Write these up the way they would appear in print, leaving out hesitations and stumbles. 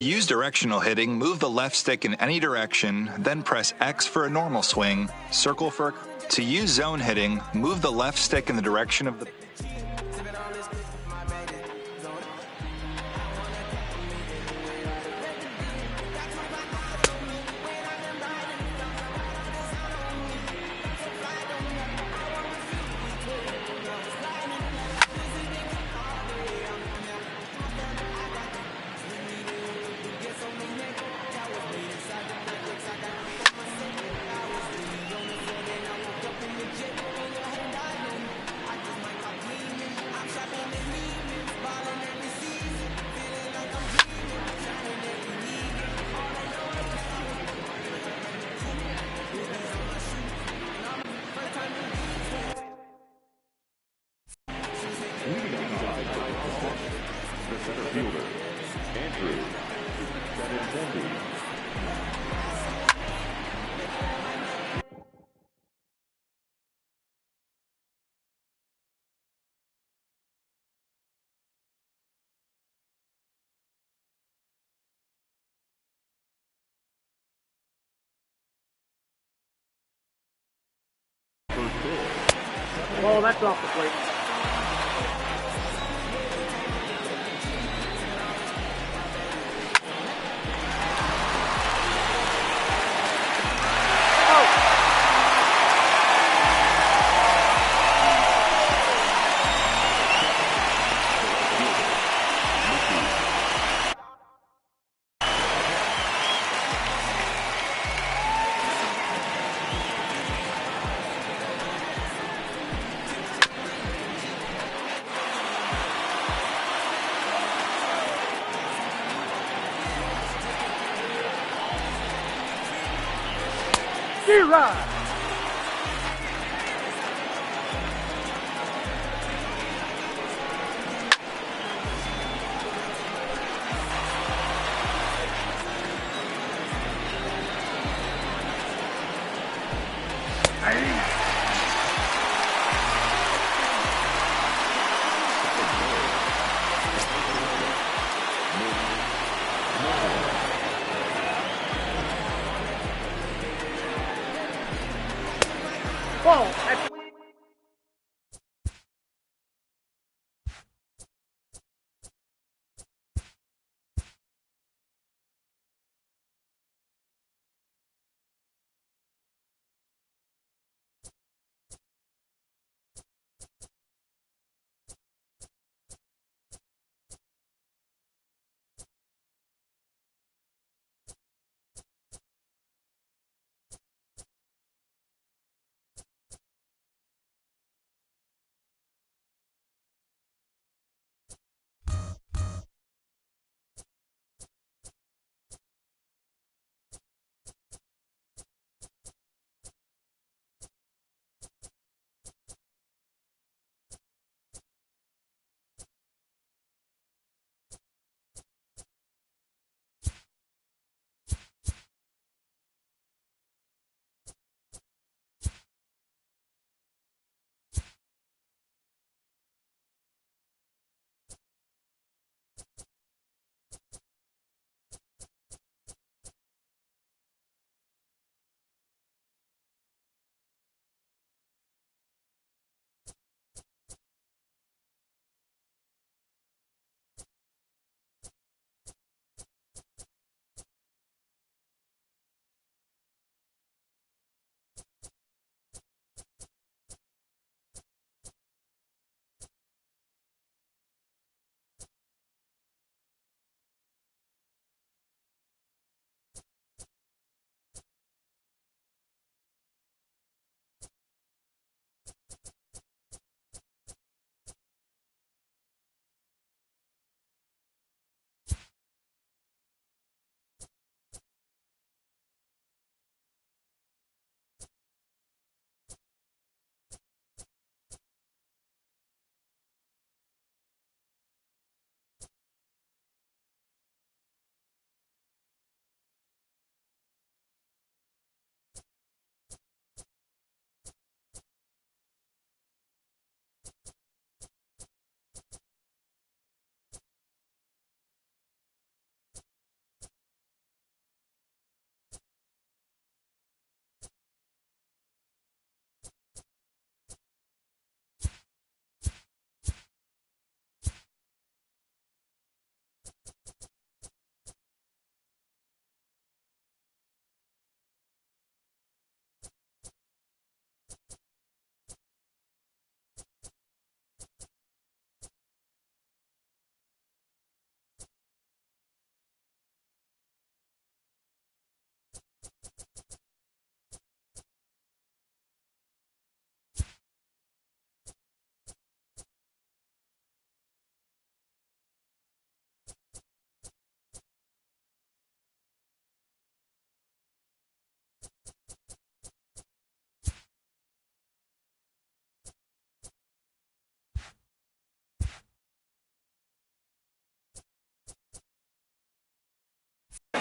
Use directional hitting, move the left stick in any direction, then press X for a normal swing, circle for to use zone hitting, move the left stick in the direction of the The center fielder, Andrew Benintendi. Oh, that's off the plate. Zero.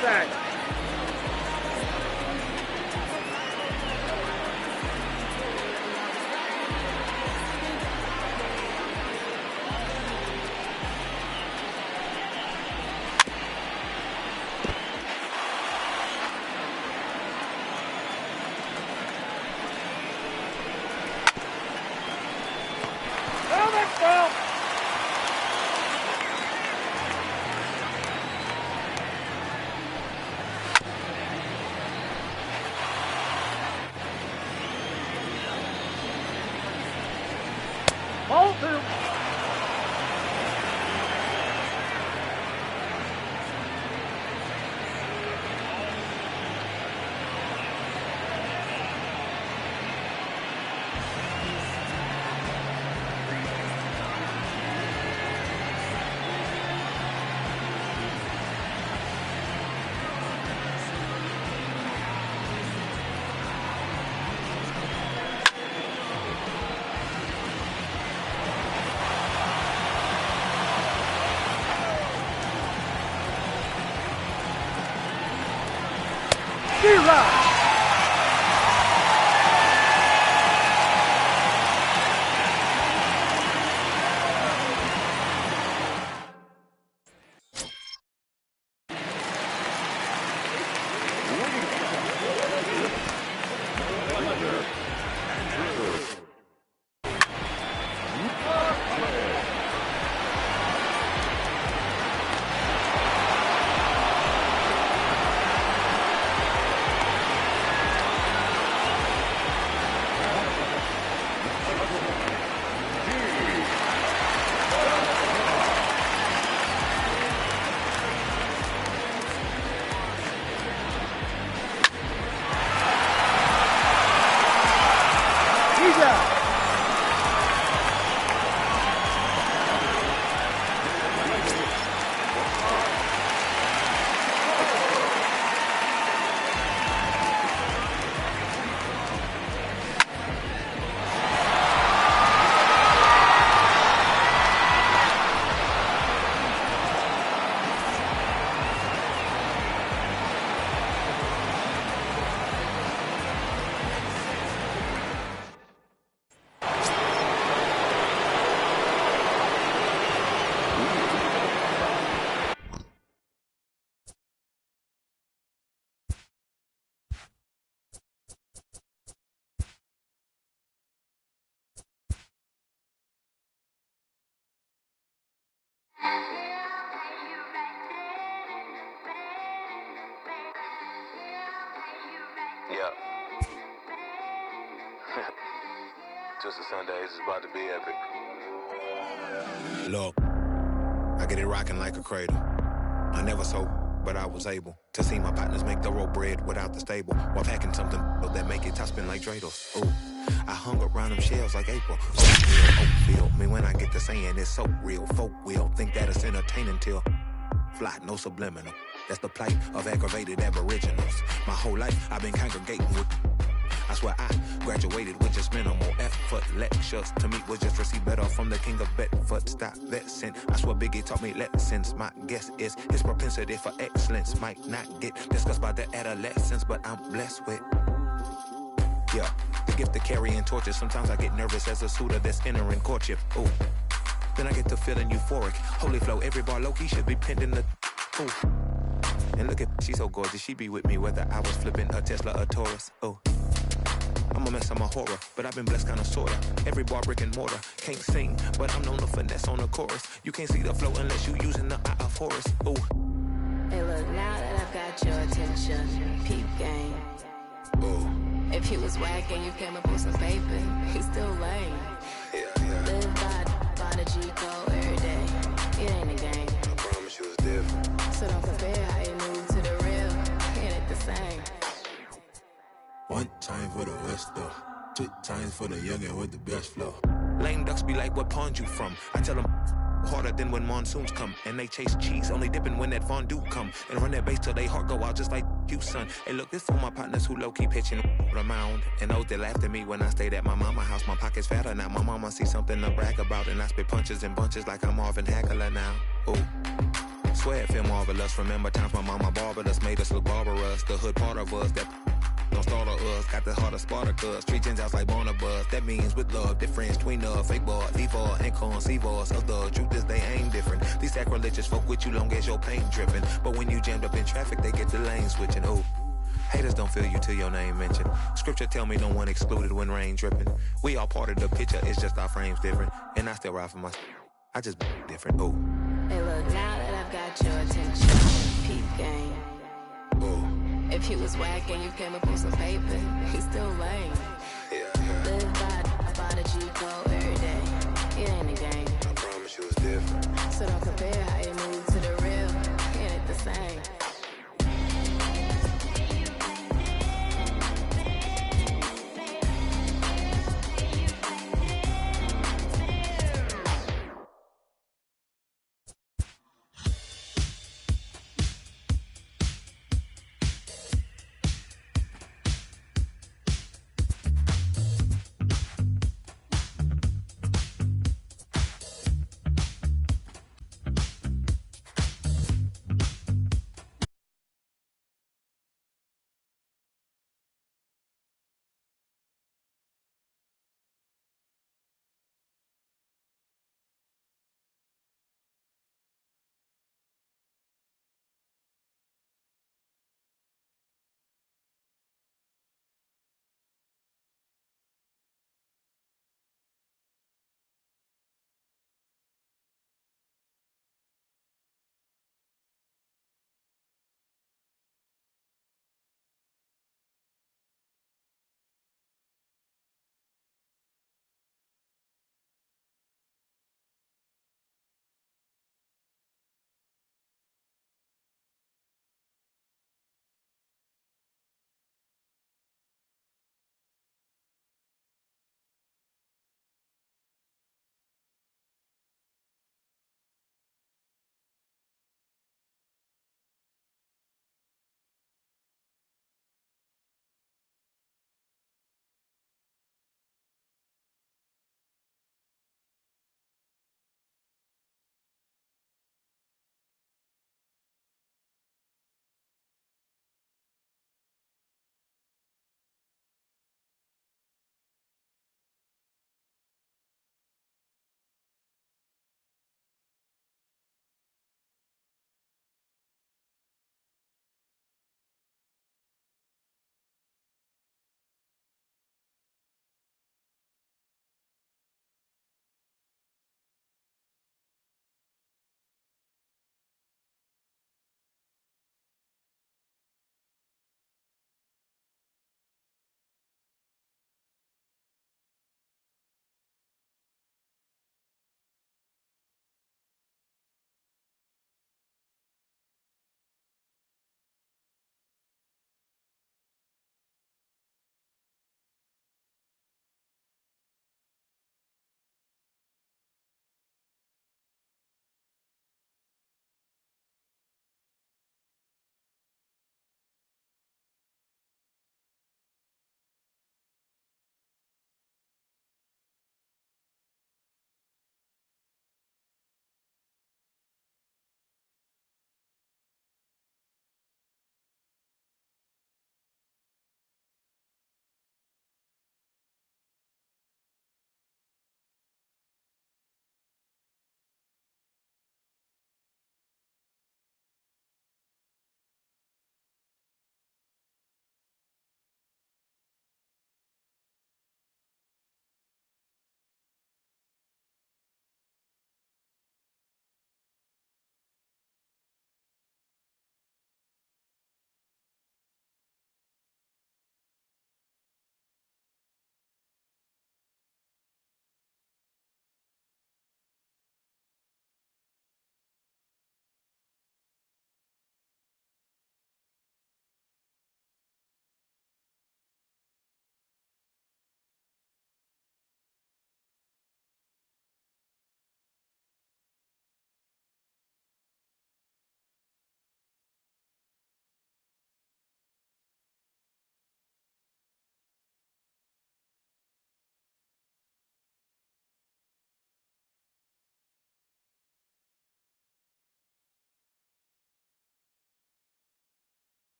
contact. Hold him. Yeah. Twisted Sundays is about to be epic. Look, I get it rocking like a cradle. I never sold, but I was able to see my partners make thorough bread without the stable, while packing something that make it top spin like dreidels. Ooh, I hung around them shells like April. Feel me when I get to saying it's so real. Folk will think that it's entertaining till fly, no subliminal. That's the plight of aggravated aboriginals. My whole life I've been congregating with. I swear I graduated with just minimal effort. Lectures to me was just receive better from the king of Bedford. Stop vexing. I swear Biggie taught me lessons. My guess is his propensity for excellence might not get discussed by the adolescents, but I'm blessed with, yeah, the gift of carrying torches. Sometimes I get nervous as a suitor that's entering courtship. Ooh, then I get to feeling euphoric. Holy flow, every bar low-key should be pinned in the, ooh. And look at, she's so gorgeous, she be with me whether I was flipping a Tesla or Taurus. Oh, I'm a mess, I'm a horror, but I've been blessed kinda sorta. Every bar brick and mortar, can't sing, but I'm known to finesse on the chorus. You can't see the flow unless you using the eye of Horus. Ooh. Hey look, now that I've got your attention, peep game. Ooh. If he was whack and you came up with some paper, he's still lame. Yeah. Live by the G code every day. It ain't a game. I promise you it's different. So don't compare how you move to the real. It ain't the same. One time for the West though, 2 times for the youngin' with the best flow. Lame ducks be like, what pond you from? I tell them harder than when monsoons come, and they chase cheese, only dipping when that fondue come, and run that bass till they heart go out just like you, son. Hey look, this for my partners who low-key pitching the mound, and those that laughed at me when I stayed at my mama house. My pocket's fatter now, my mama see something to brag about, and I spit punches and bunches like I'm Marvin Hagler now. Ooh, swear it feel marvelous. Remember times my mama barbered us, made haters look barbarous. The hood part of us that don't startle us. Got the heart of Spartacus. Treat Gentiles like Barnabas. That means with love, difference between us. Fake bar, default, and conceive us. Of the truth is they ain't different. These sacrilegious folk with you long as your paint dripping. But when you jammed up in traffic, they get the lane switching. Oh. Haters don't feel you till your name mentioned. Scripture tell me no one excluded when rain dripping. We all part of the picture, it's just our frames different. And I still ride for my I just different. Oh. Hey, look, now that I've got your attention, peep game. Oh. If you was whack and you came up with some paper, he's still lame. Yeah. Live by the G code every day. It ain't a game. I promise you it's different. So don't compare how you move to the real. It ain't the same.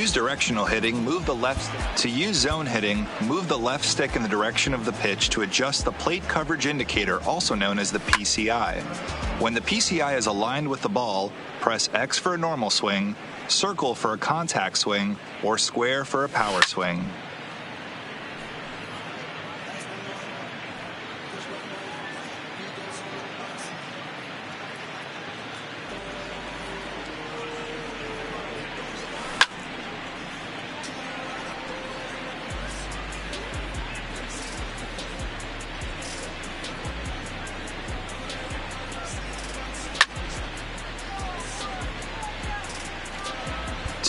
use directional hitting, move the left. To use zone hitting, move the left stick in the direction of the pitch to adjust the plate coverage indicator, also known as the PCI. When the PCI is aligned with the ball, press X for a normal swing, circle for a contact swing, or square for a power swing.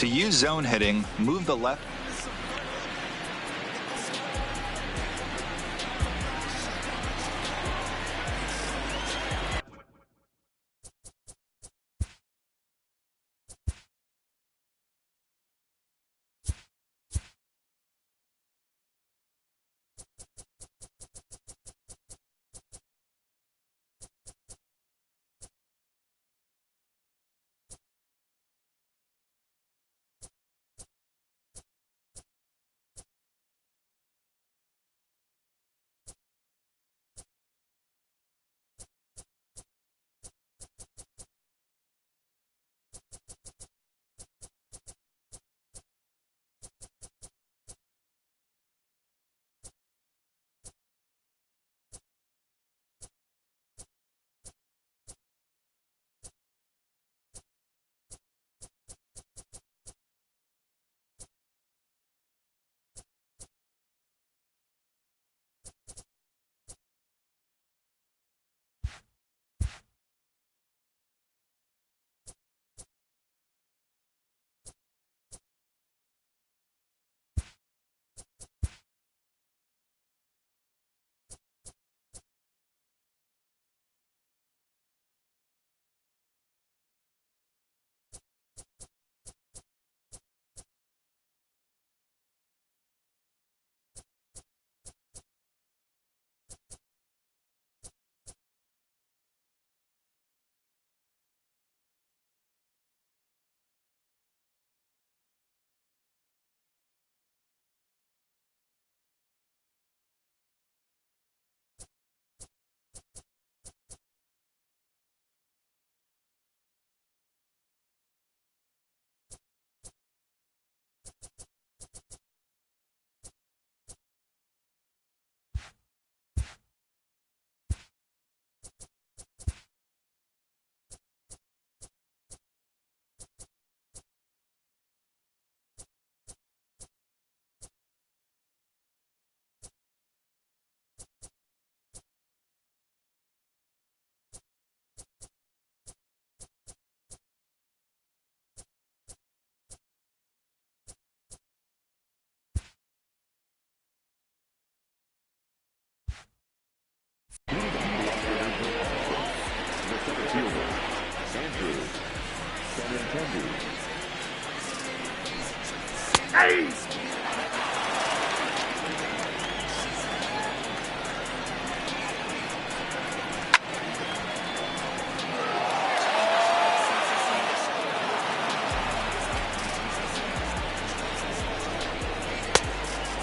To use zone hitting, move the left.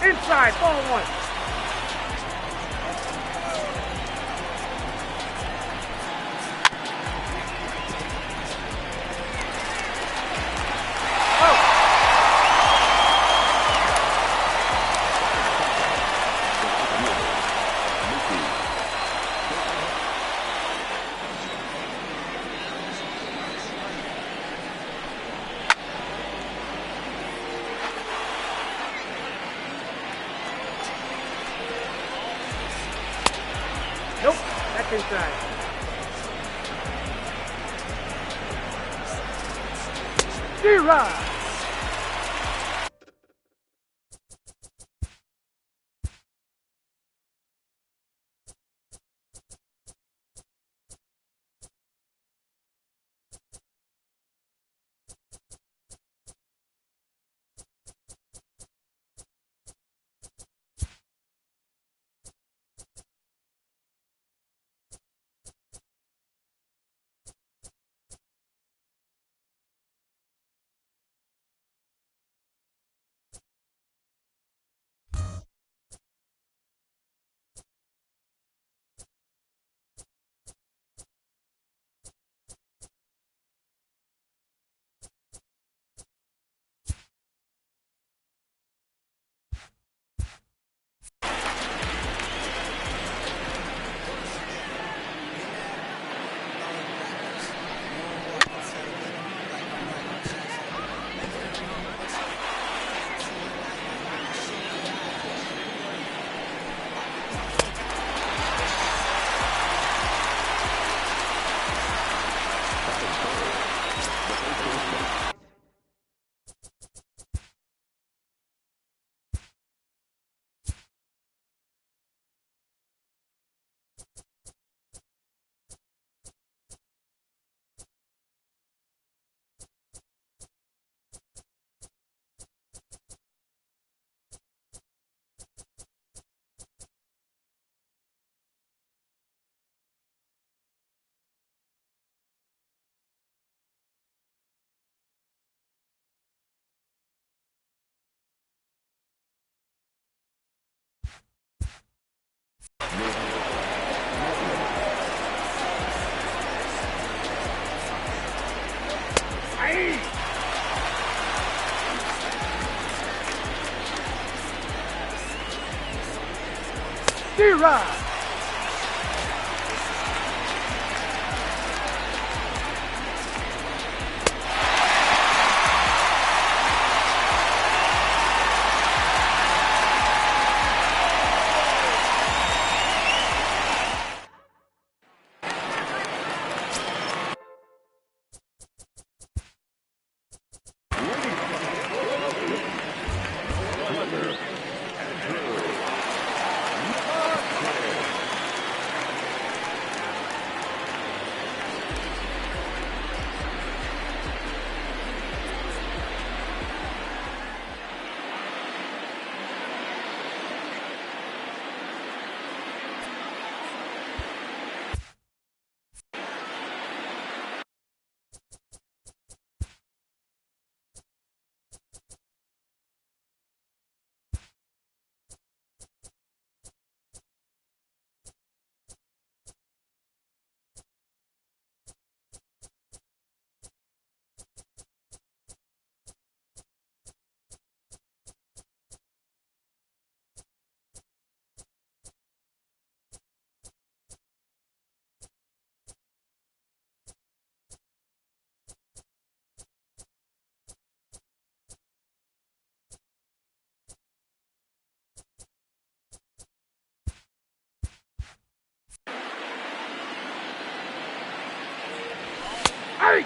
Inside, ball one. Nope, that's inside. D-Rod. D-Rod. Hey!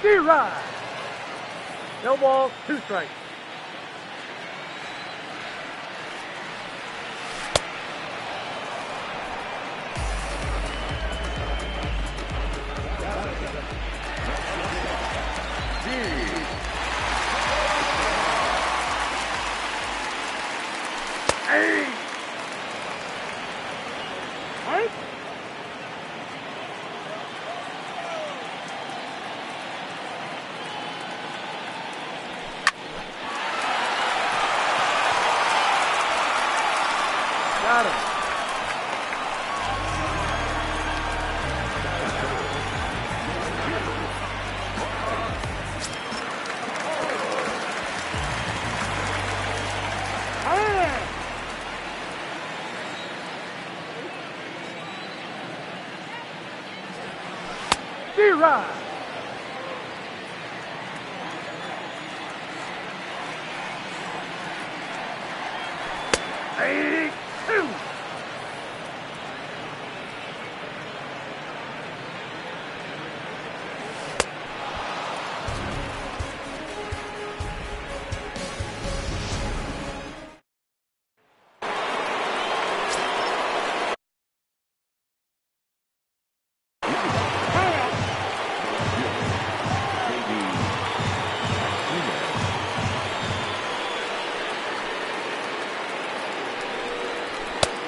D-Rod. No ball, 2 strikes. Hey! Right? Got him. D-Rod. Hey, 2.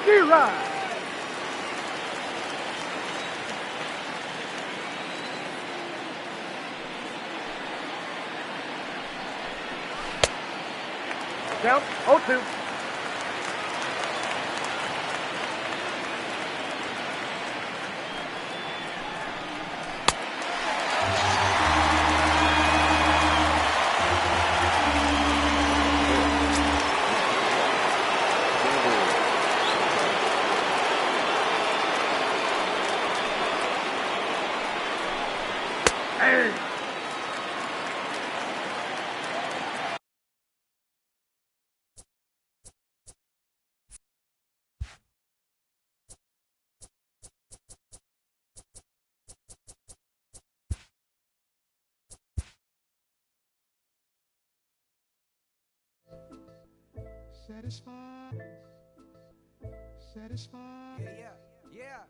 D-Rod. Count 0-2. Hey! Satisfied. Yeah.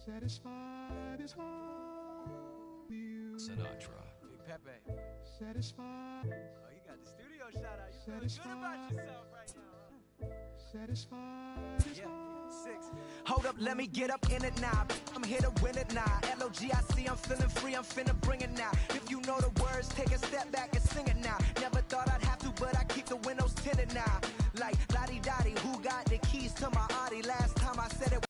Satisfied is all you. Sinatra. Big Pepe. Satisfied. Oh, you got the studio shot out. You feeling good about yourself right now, huh? Satisfied is Yeah. all. 6. Hold up, let me get up in it now. I'm here to win it now. L-O-G-I-C, I'm feeling free, I'm finna bring it now. If you know the words, take a step back and sing it now. Never thought I'd have to, but I keep the windows tinted now. Like, la-di-da-di, who got the keys to my Audi? Last time I said it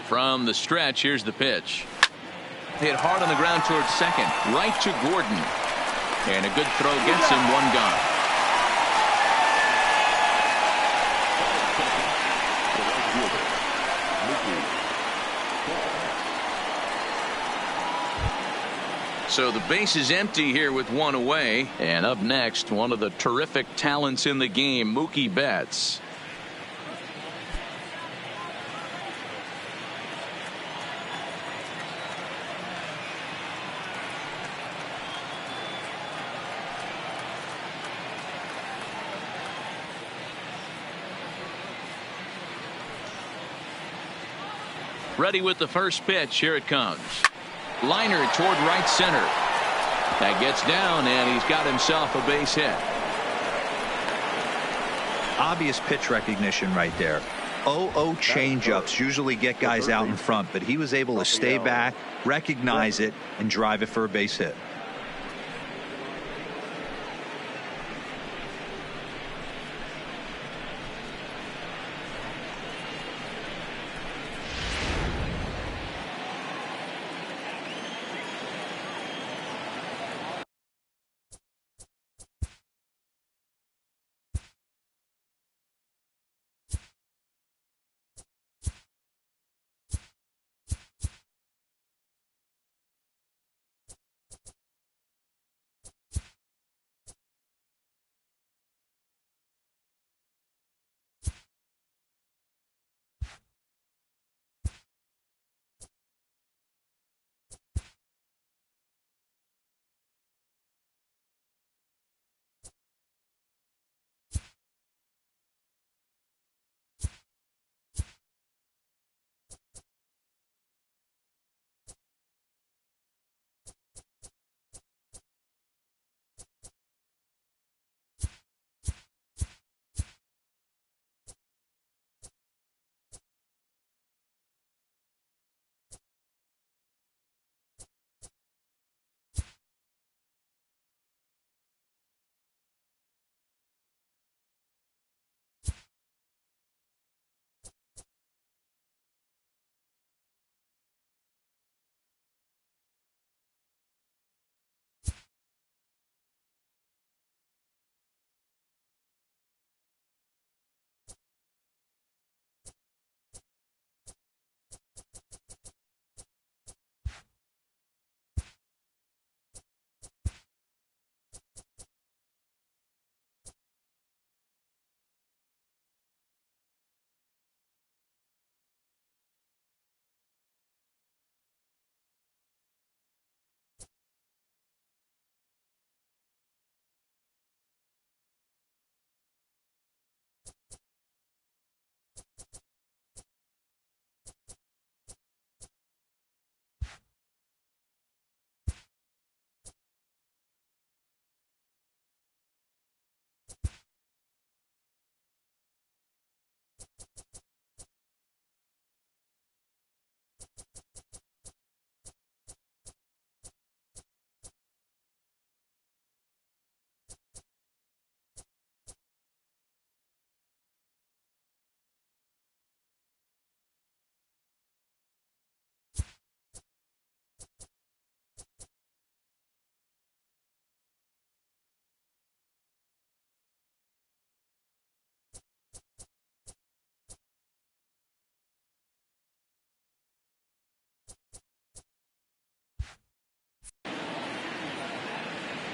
From the stretch, here's the pitch. Hit hard on the ground towards second. Right to Gordon. And a good throw gets him one gone. So the base is empty here with one away. And up next, one of the terrific talents in the game, Mookie Betts. Ready with the first pitch. Here it comes. Liner toward right center. That gets down, and he's got himself a base hit. Obvious pitch recognition right there. 0-0 changeups usually get guys out in front, but he was able to stay back, recognize it, and drive it for a base hit.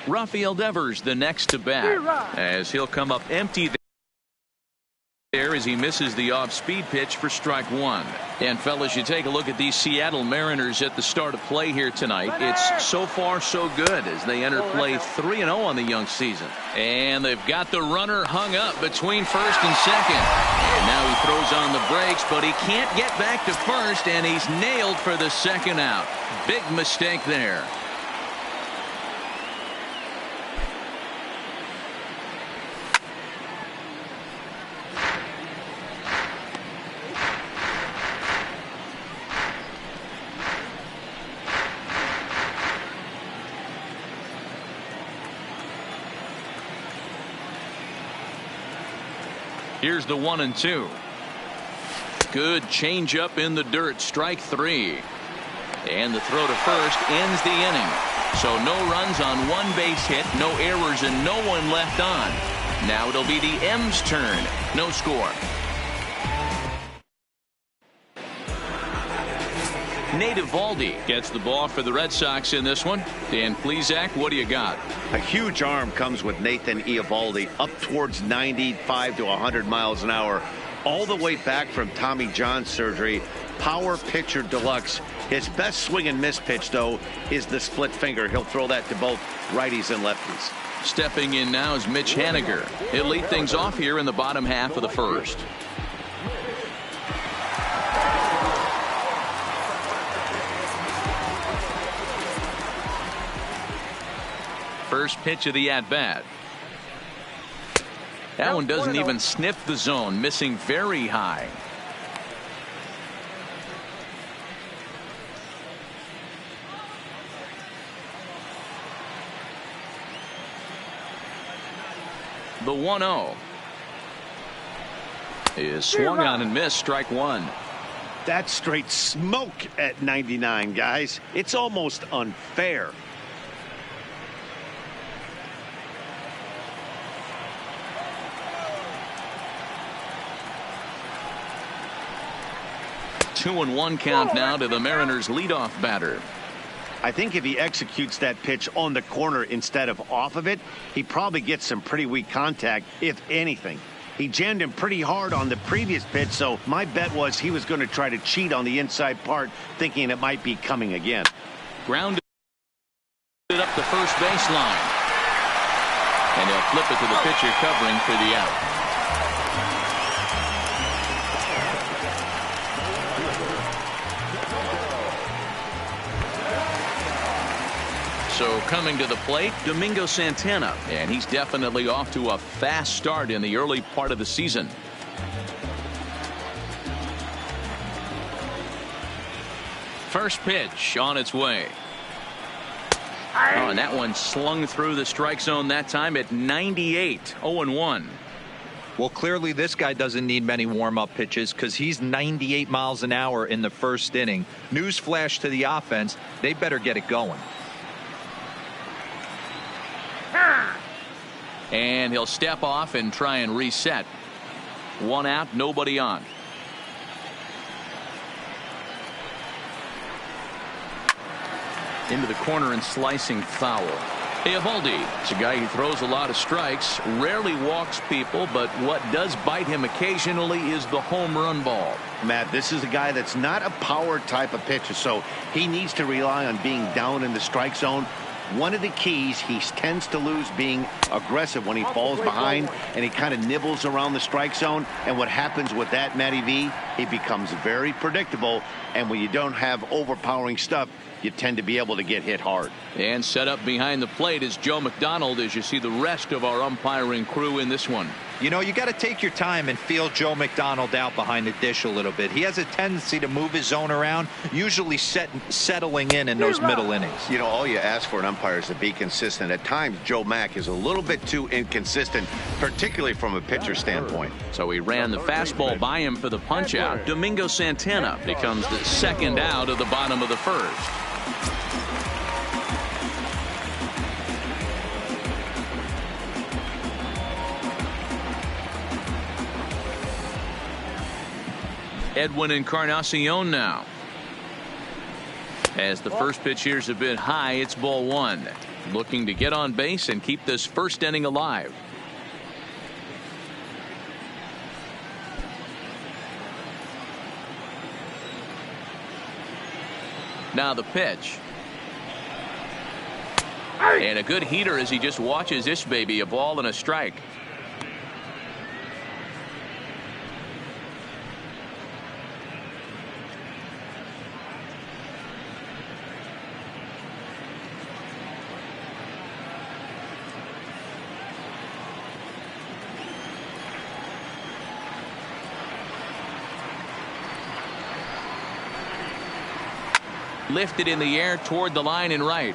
Rafael Devers the next to bat, as he'll come up empty there as he misses the off-speed pitch for strike one. And fellas, you take a look at these Seattle Mariners at the start of play here tonight. It's so far so good as they enter play 3-0 on the young season. And they've got the runner hung up between first and second. And now he throws on the brakes, but he can't get back to first, and he's nailed for the second out. Big mistake there. Here's the 1-2. Good changeup in the dirt. Strike 3. And the throw to first ends the inning. So no runs on one base hit, no errors, and no one left on. Now it'll be the M's turn. No score. Nate Eovaldi gets the ball for the Red Sox in this one. Dan Plesac, what do you got? A huge arm comes with Nathan Eovaldi, up towards 95 to 100 miles an hour, all the way back from Tommy John surgery. Power pitcher deluxe. His best swing and miss pitch, though, is the split finger. He'll throw that to both righties and lefties. Stepping in now is Mitch Haniger. He'll lead things off here in the bottom half of the first. First pitch of the at-bat. That one doesn't even sniff the zone, missing very high. The 1-0 is swung on and missed. Strike 1. That's straight smoke at 99, guys. It's almost unfair. Two and 1 count now to the Mariners leadoff batter. I think if he executes that pitch on the corner instead of off of it, he probably gets some pretty weak contact, if anything. He jammed him pretty hard on the previous pitch, so my bet was he was going to try to cheat on the inside part, thinking it might be coming again. Grounded up the first baseline. And he'll flip it to the pitcher covering for the out. So coming to the plate, Domingo Santana, and he's definitely off to a fast start in the early part of the season. First pitch on its way. Oh, and that one slung through the strike zone that time at 98. 0-1. Well, clearly this guy doesn't need many warm-up pitches because he's 98 miles an hour in the first inning. Newsflash to the offense, they better get it going. And he'll step off and try and reset. One out, nobody on. Into the corner and slicing foul. Eovaldi is a guy who throws a lot of strikes, rarely walks people, but what does bite him occasionally is the home run ball. Matt, this is a guy that's not a power type of pitcher, so he needs to rely on being down in the strike zone. One of the keys, he tends to lose being aggressive when he falls behind and he kind of nibbles around the strike zone. And what happens with that, Matty V, he becomes very predictable. And when you don't have overpowering stuff, you tend to be able to get hit hard. And set up behind the plate is Joe McDonald as you see the rest of our umpiring crew in this one. You know, you got to take your time and feel Joe McDonald out behind the dish a little bit. He has a tendency to move his zone around, usually settling in those middle innings. You know, all you ask for an umpire is to be consistent. At times, Joe Mack is a little bit too inconsistent, particularly from a pitcher standpoint. So he ran the fastball by him for the punch out. Domingo Santana becomes the second out of the bottom of the first. Edwin Encarnacion now. As the first pitch here's a bit high, it's ball 1. Looking to get on base and keep this first inning alive. Now the pitch. And a good heater as he just watches this baby, a ball and a strike. Lifted in the air toward the line and right.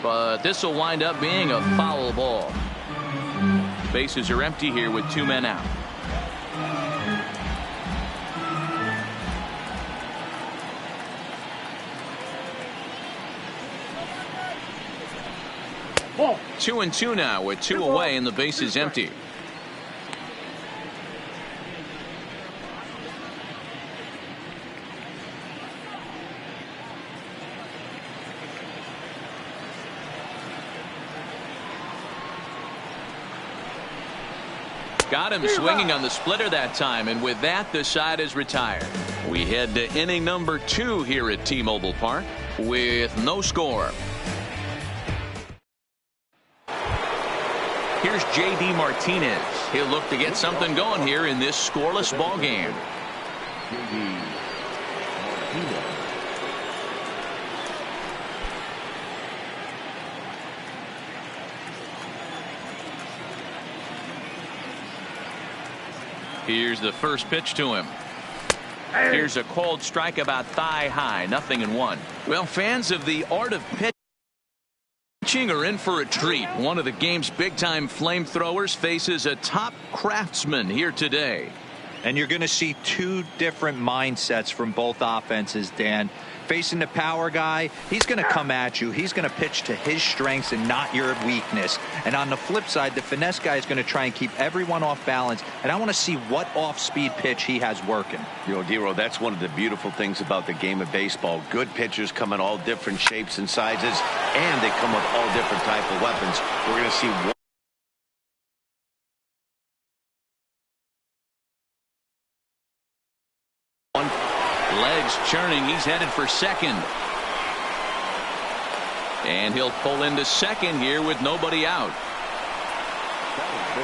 But this will wind up being a foul ball. Bases are empty here with 2 men out. Ball. 2-2 now with 2 away and the base is empty. Got him swinging on the splitter that time, and with that, the side is retired. We head to inning number 2 here at T-Mobile Park with no score. Here's J.D. Martinez. He'll look to get something going here in this scoreless ball game. Here's the first pitch to him. Here's a called strike about thigh high, 0-1. Well, fans of the art of pitching are in for a treat. One of the game's big-time flamethrowers faces a top craftsman here today. And you're going to see 2 different mindsets from both offenses, Dan. Facing the power guy, he's going to come at you. He's going to pitch to his strengths and not your weakness. And on the flip side, the finesse guy is going to try and keep everyone off balance. And I want to see what off-speed pitch he has working. You know, Dero, that's one of the beautiful things about the game of baseball. Good pitchers come in all different shapes and sizes, and they come with all different type of weapons. We're going to see one. Legs churning. He's headed for second. And he'll pull into second here with nobody out.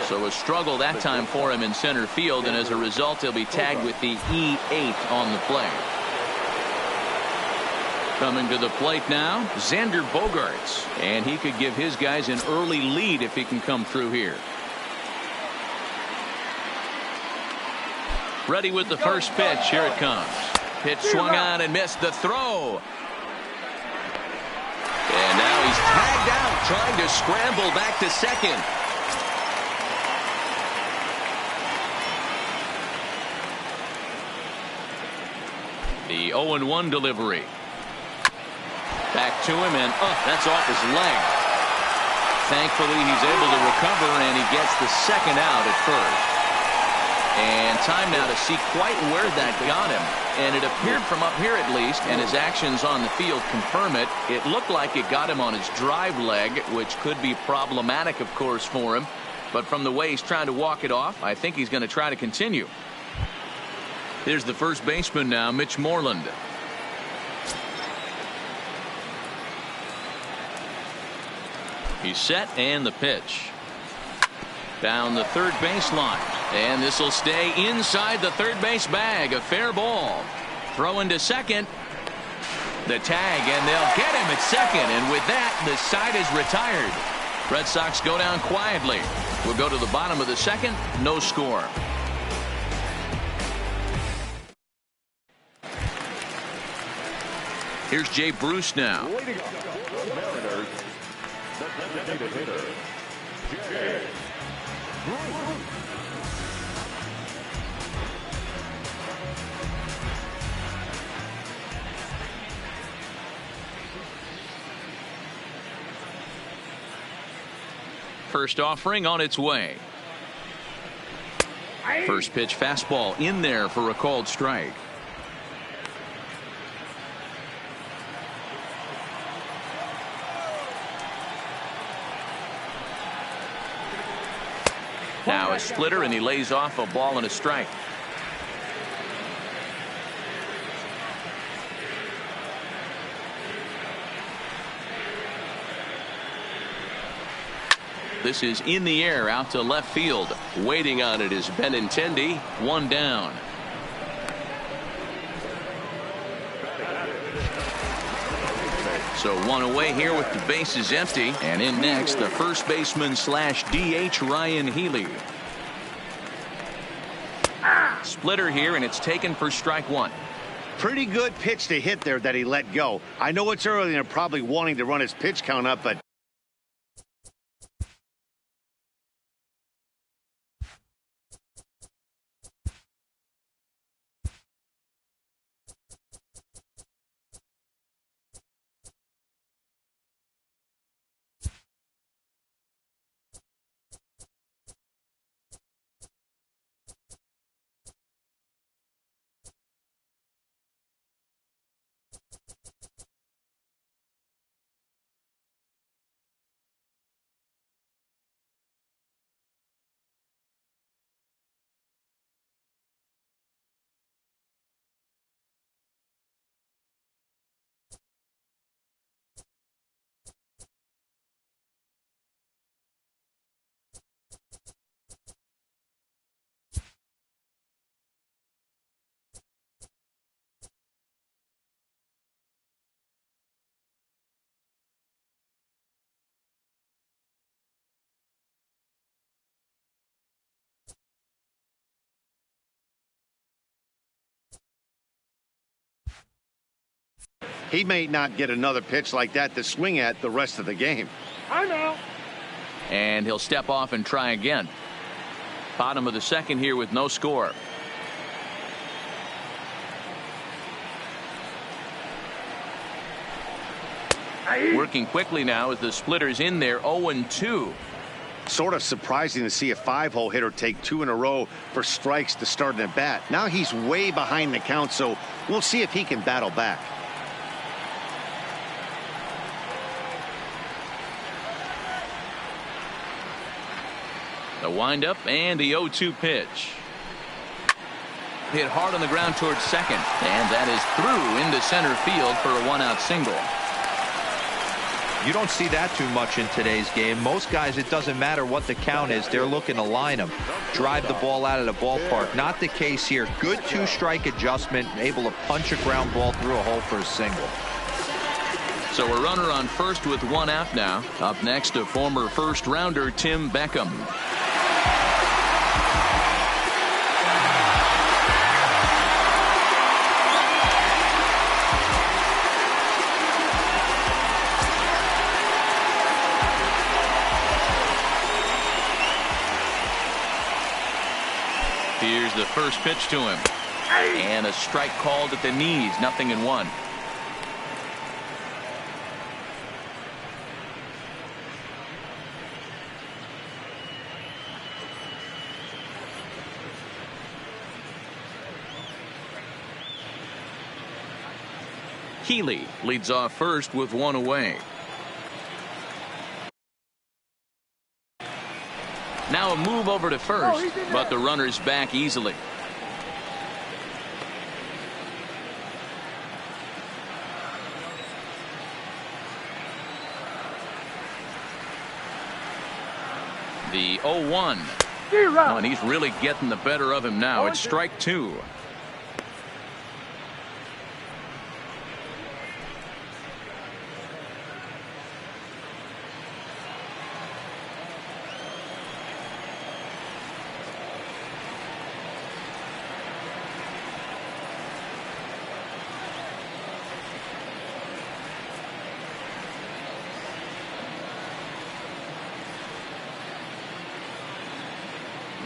So a struggle that time for him in center field, and as a result, he'll be tagged with the E8 on the play. Coming to the plate now, Xander Bogaerts. And he could give his guys an early lead if he can come through here. Ready with the first pitch. Here it comes. Pitch swung on and missed the throw. And now he's tagged out, trying to scramble back to second. The 0-1 delivery. Back to him, and that's off his leg. Thankfully, he's able to recover, and he gets the second out at first. And time now to see quite where that got him. And it appeared from up here at least, and his actions on the field confirm it. It looked like it got him on his drive leg, which could be problematic, of course, for him. But from the way he's trying to walk it off, I think he's going to try to continue. Here's the first baseman now, Mitch Moreland. He's set, and the pitch. Down the third baseline. And this will stay inside the third base bag. A fair ball. Throw into second. The tag, and they'll get him at second. And with that, the side is retired. Red Sox go down quietly. We'll go to the bottom of the second. No score. Here's Jay Bruce now. Leading off the Mariners, the designated hitter, Jay Bruce. First offering on its way. First pitch fastball in there for a called strike. Now a splitter, and he lays off a ball and a strike. This is in the air out to left field. Waiting on it is Benintendi. 1 down. So 1 away here with the bases empty. And in next, the first baseman slash DH, Ryan Healy. Splitter here, and it's taken for strike 1. Pretty good pitch to hit there that he let go. I know it's early and they're probably wanting to run his pitch count up, but he may not get another pitch like that to swing at the rest of the game. I know. And he'll step off and try again. Bottom of the second here with no score. Working quickly now as the splitter's in there. 0-2. Sort of surprising to see a 5-hole hitter take 2 in a row for strikes to start an at bat. Now he's way behind the count, so we'll see if he can battle back. The windup and the 0-2 pitch. Hit hard on the ground towards second, and that is through into center field for a 1-out single. You don't see that too much in today's game. Most guys, it doesn't matter what the count is. They're looking to line them, drive the ball out of the ballpark. Not the case here. Good 2-strike adjustment, able to punch a ground ball through a hole for a single. So a runner on first with 1 out now. Up next, a former first-rounder, Tim Beckham. Here's the first pitch to him. And a strike called at the knees. 0-1. Healy leads off first with 1 away. Now a move over to first, but the runner's back easily. The 0-1. Oh, and he's really getting the better of him now. It's strike 2.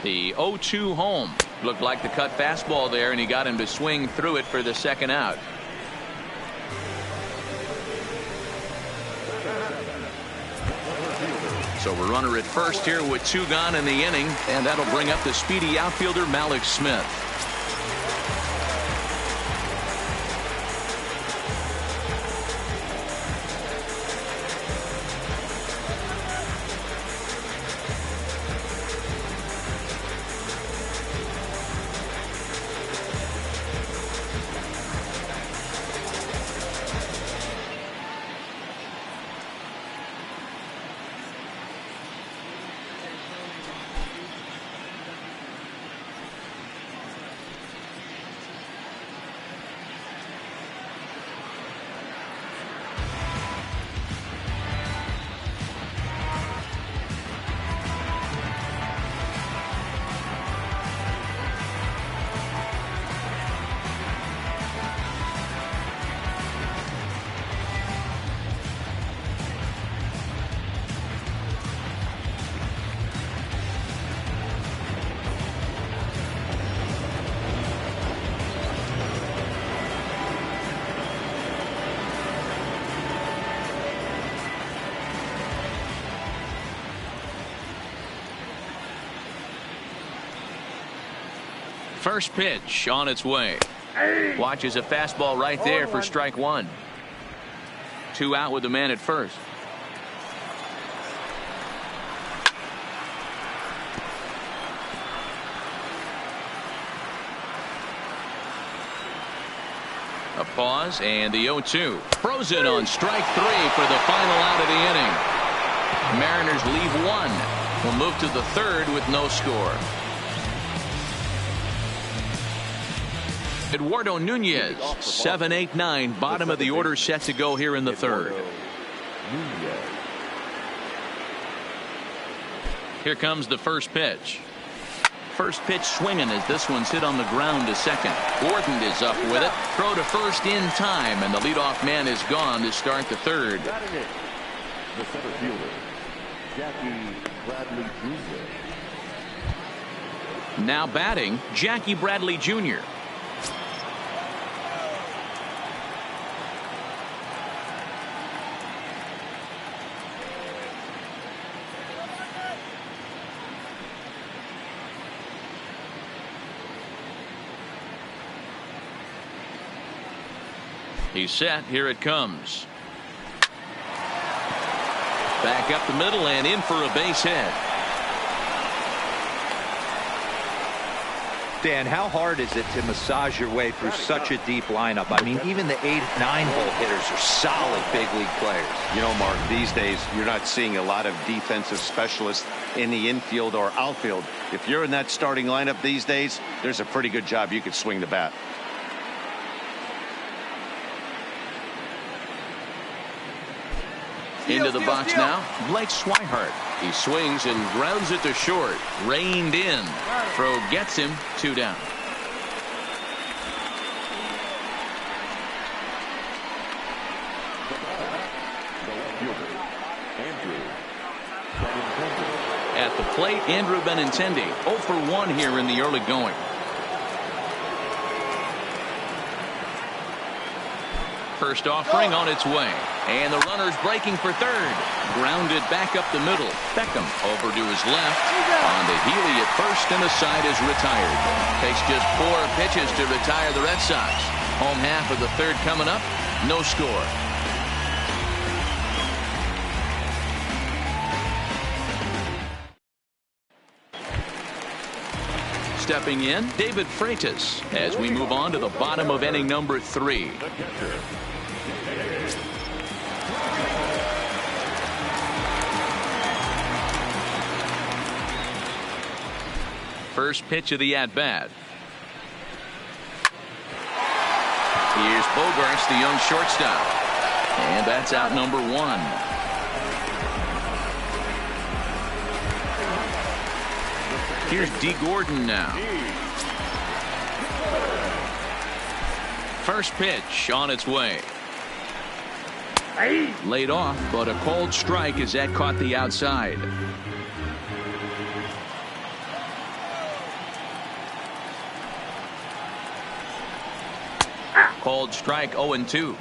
The 0-2 home. Looked like the cut fastball there, and he got him to swing through it for the second out. So a runner at first here with 2 gone in the inning, and that'll bring up the speedy outfielder Malik Smith. First pitch on its way. Watches a fastball right there for strike 1. 2 out with the man at first. A pause and the 0-2. Frozen on strike 3 for the final out of the inning. Mariners leave 1. Will move to the third with no score. Eduardo Nunez, 7-8-9, bottom of the order, set to go here in the third. Here comes the first pitch. First pitch swinging as this one's hit on the ground to second. Gordon is up with it. Throw to first in time, and the leadoff man is gone to start the third. The center fielder, Jackie Bradley Jr. Now batting, Jackie Bradley Jr. He's set. Here it comes. Back up the middle and in for a base hit. Dan, how hard is it to massage your way through such a deep lineup? I mean, even the 8-9 hole hitters are solid big league players. You know, Mark, these days you're not seeing a lot of defensive specialists in the infield or outfield. If you're in that starting lineup these days, there's a pretty good job you could swing the bat. Into the box now, Blake Swihart. He swings and grounds it to short. Reined in. Throw gets him. 2 down. At the plate, Andrew Benintendi. 0 for 1 here in the early going. First offering on its way. And the runner's breaking for third. Grounded back up the middle. Beckham over to his left. On to Healy at first, and the side is retired. Takes just 4 pitches to retire the Red Sox. Home half of the third coming up. No score. Stepping in, David Freitas, as we move on to the bottom of inning number 3. First pitch of the at-bat. Here's Bogarts, the young shortstop. And that's out number 1. Here's D. Gordon now. First pitch on its way. Laid off, but a cold strike as that caught the outside. Cold strike 0-2.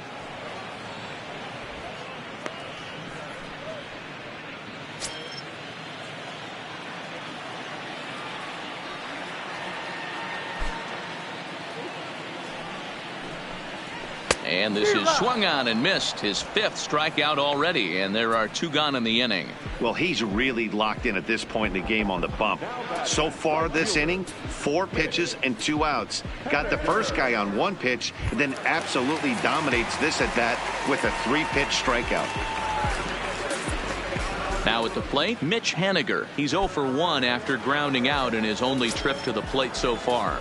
And this is swung on and missed. His 5th strikeout already, and there are 2 gone in the inning. Well, he's really locked in at this point in the game on the bump. So far this inning, 4 pitches and 2 outs. Got the first guy on 1 pitch, and then absolutely dominates this at bat with a 3-pitch strikeout. Now at the plate, Mitch Haniger. He's 0 for 1 after grounding out in his only trip to the plate so far.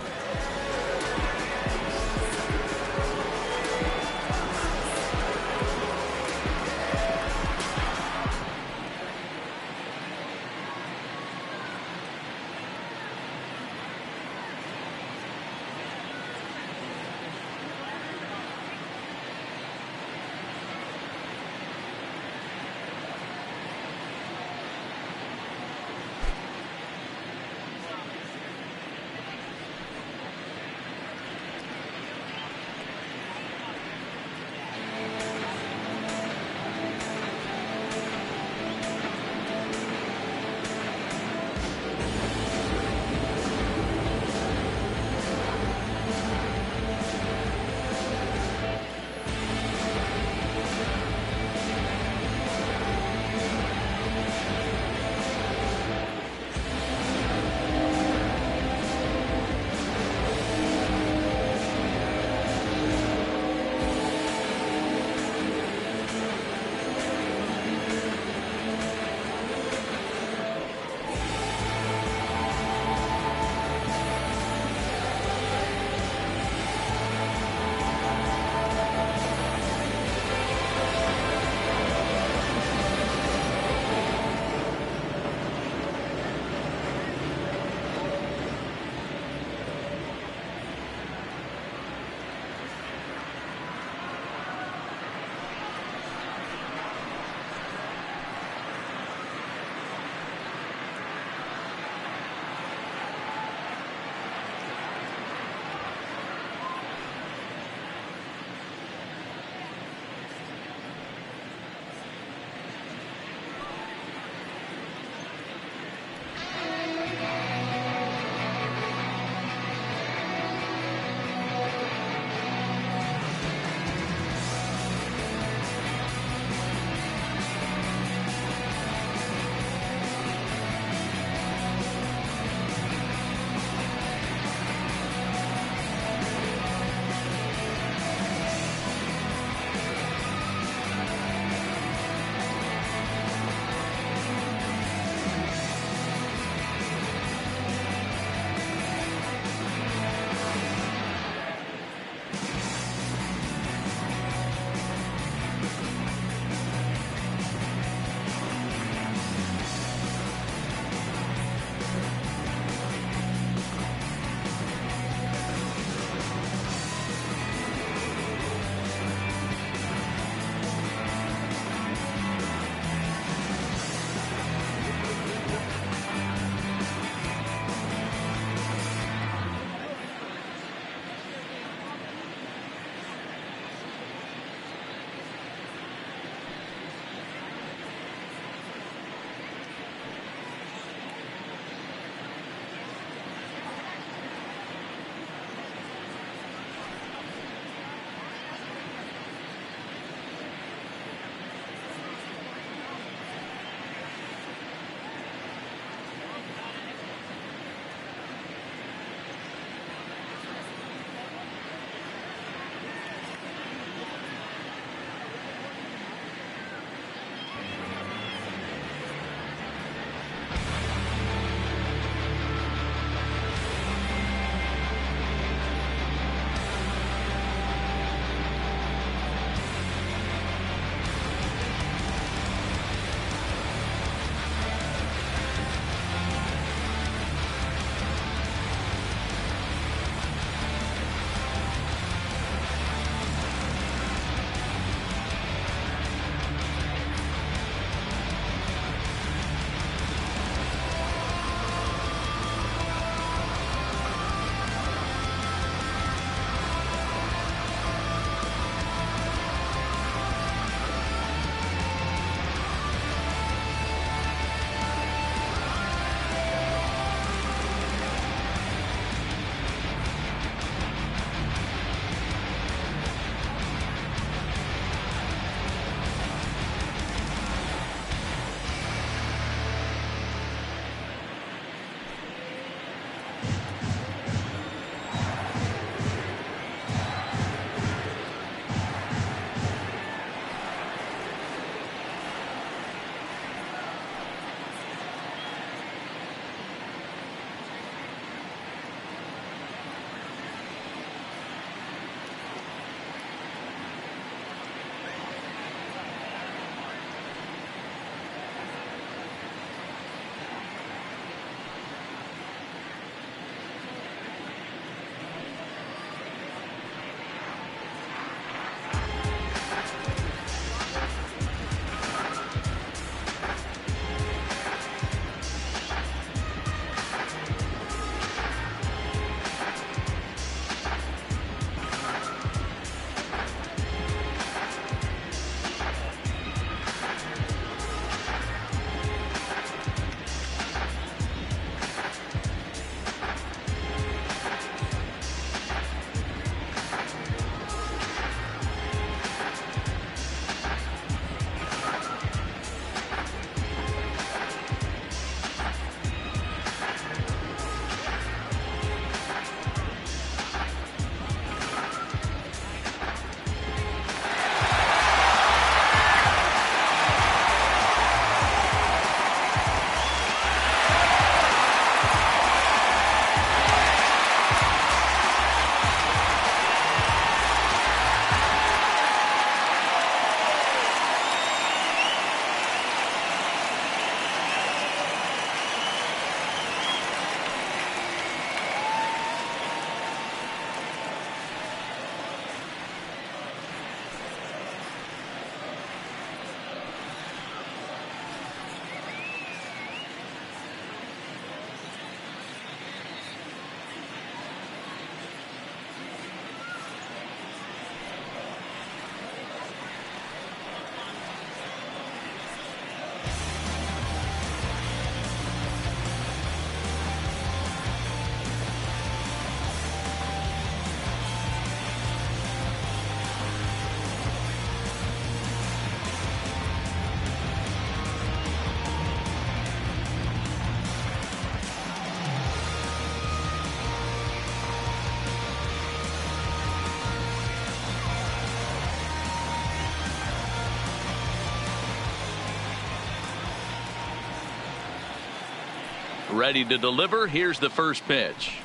Ready to deliver. Here's the first pitch.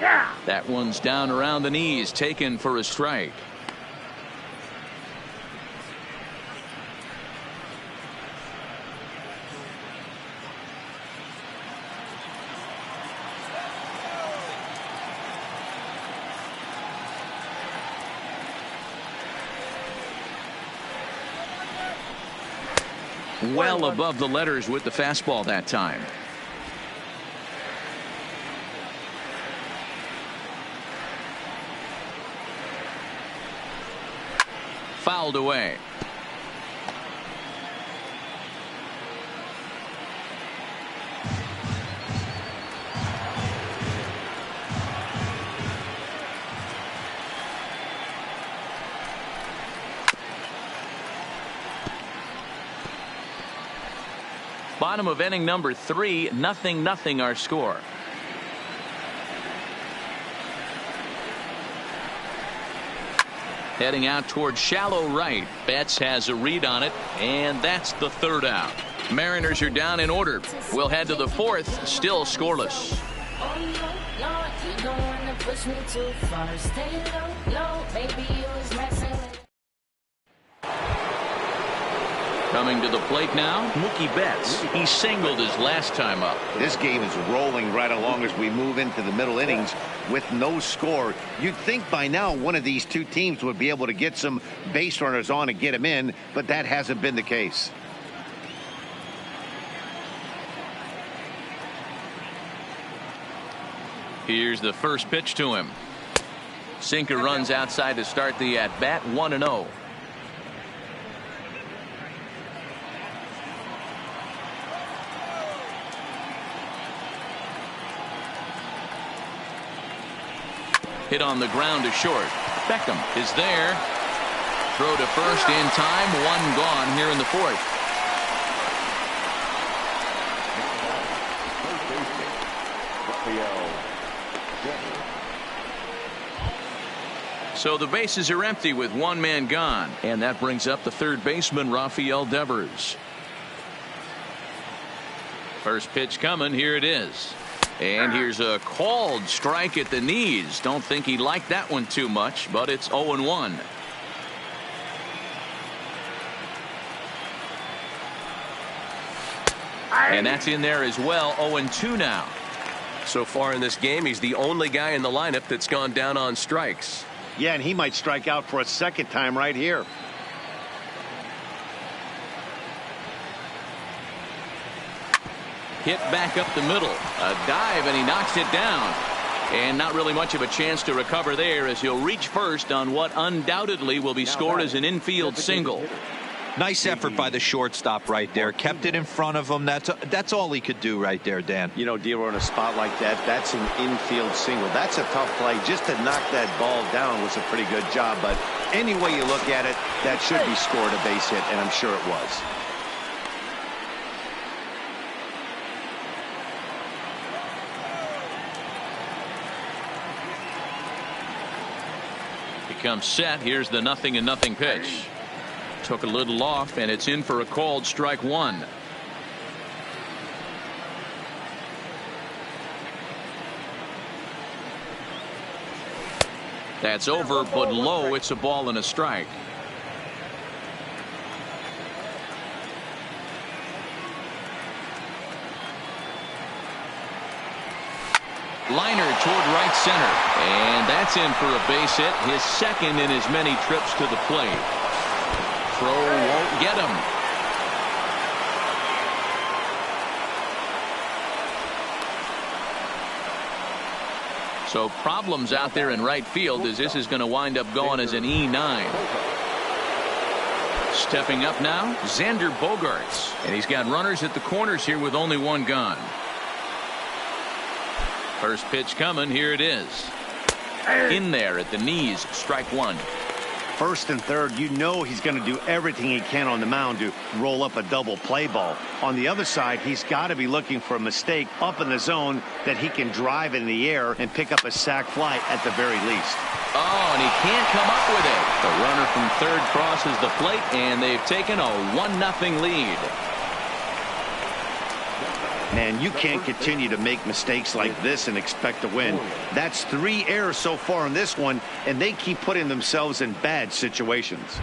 Yeah. That one's down around the knees, taken for a strike. Well above the letters with the fastball that time. Fouled away. Bottom of inning number 3, 0-0 our score. Heading out towards shallow right. Betts has a read on it, and that's the third out. Mariners are down in order. We'll head to the fourth, still scoreless. Coming to the plate now, Mookie Betts. He singled his last time up. This game is rolling right along as we move into the middle innings with no score. You'd think by now one of these two teams would be able to get some base runners on and get them in, but that hasn't been the case. Here's the first pitch to him. Sinker runs outside to start the at-bat, 1-0. Hit on the ground to short. Beckham is there. Throw to first in time. One gone here in the fourth. So the bases are empty with one man gone. And that brings up the third baseman, Rafael Devers. First pitch coming. Here it is. And here's a called strike at the knees. Don't think he liked that one too much, but it's 0-1. And that's in there as well. 0-2 now. So far in this game, he's the only guy in the lineup that's gone down on strikes. Yeah, and he might strike out for a second time right here. Hit back up the middle. A dive, and he knocks it down. And not really much of a chance to recover there as he'll reach first on what undoubtedly will be scored as an infield single. Nice effort by the shortstop right there. Kept it in front of him. That's all he could do right there, Dan. You know, Dealer, in a spot like that, that's an infield single. That's a tough play. Just to knock that ball down was a pretty good job. But any way you look at it, that should be scored a base hit, and I'm sure it was. Comes set. Here's the 0-0 pitch. Took a little off, and it's in for a called strike one. That's over, but low. It's a ball and a strike. Liner toward right center, and that's in for a base hit, his second in as many trips to the plate. Throw won't get him. So problems out there in right field as this is going to wind up going as an E9. Stepping up now, Xander Bogaerts, and he's got runners at the corners here with only one gone. First pitch coming. Here it is. In there at the knees. Strike one. First and third, you know he's going to do everything he can on the mound to roll up a double play ball. On the other side, he's got to be looking for a mistake up in the zone that he can drive in the air and pick up a sac fly at the very least. Oh, and he can't come up with it. The runner from third crosses the plate, and they've taken a 1-0 lead. Man, you can't continue to make mistakes like this and expect to win. That's 3 errors so far in this one, and they keep putting themselves in bad situations.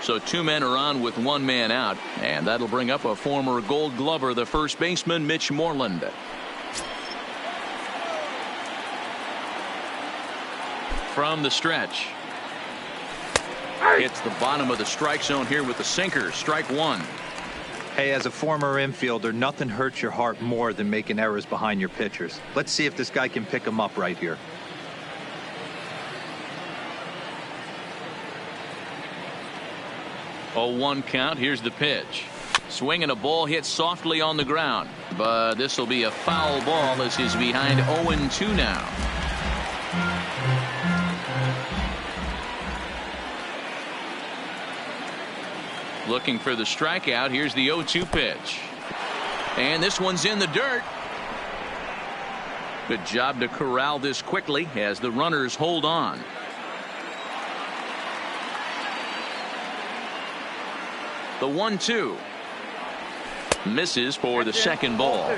So 2 men are on with 1 man out, and that'll bring up a former Gold Glover, the first baseman, Mitch Moreland. From the stretch. Hits the bottom of the strike zone here with the sinker. Strike 1. Hey, as a former infielder, nothing hurts your heart more than making errors behind your pitchers. Let's see if this guy can pick them up right here. Oh, 1 count. Here's the pitch. Swinging a ball hit softly on the ground, but this will be a foul ball as he's behind 0-2 now. Looking for the strikeout. Here's the 0-2 pitch. And this one's in the dirt. Good job to corral this quickly as the runners hold on. The 1-2. Misses for the second ball.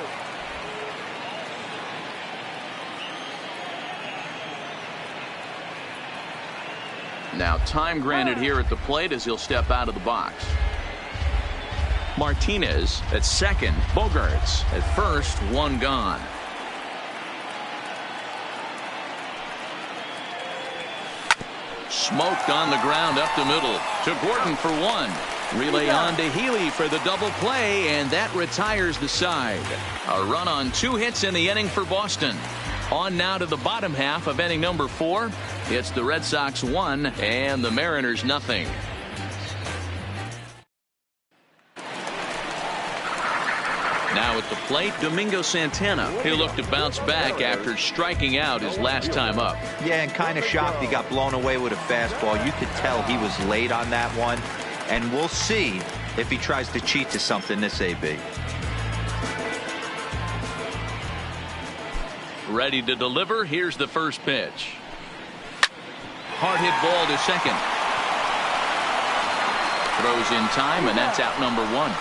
Now time granted here at the plate as he'll step out of the box. Martinez at second. Bogarts at first. 1 gone. Smoked on the ground up the middle to Gordon for 1. Relay on to Healy for the double play, and that retires the side. A run on 2 hits in the inning for Boston. On now to the bottom half of inning number 4. It's the Red Sox 1 and the Mariners nothing. Now at the plate, Domingo Santana. He'll look to bounce back after striking out his last time up. Yeah, and kind of shocked he got blown away with a fastball. You could tell he was late on that one. And we'll see if he tries to cheat to something this AB. Ready to deliver. Here's the first pitch. Hard hit ball to second. Throws in time, and that's out number 1.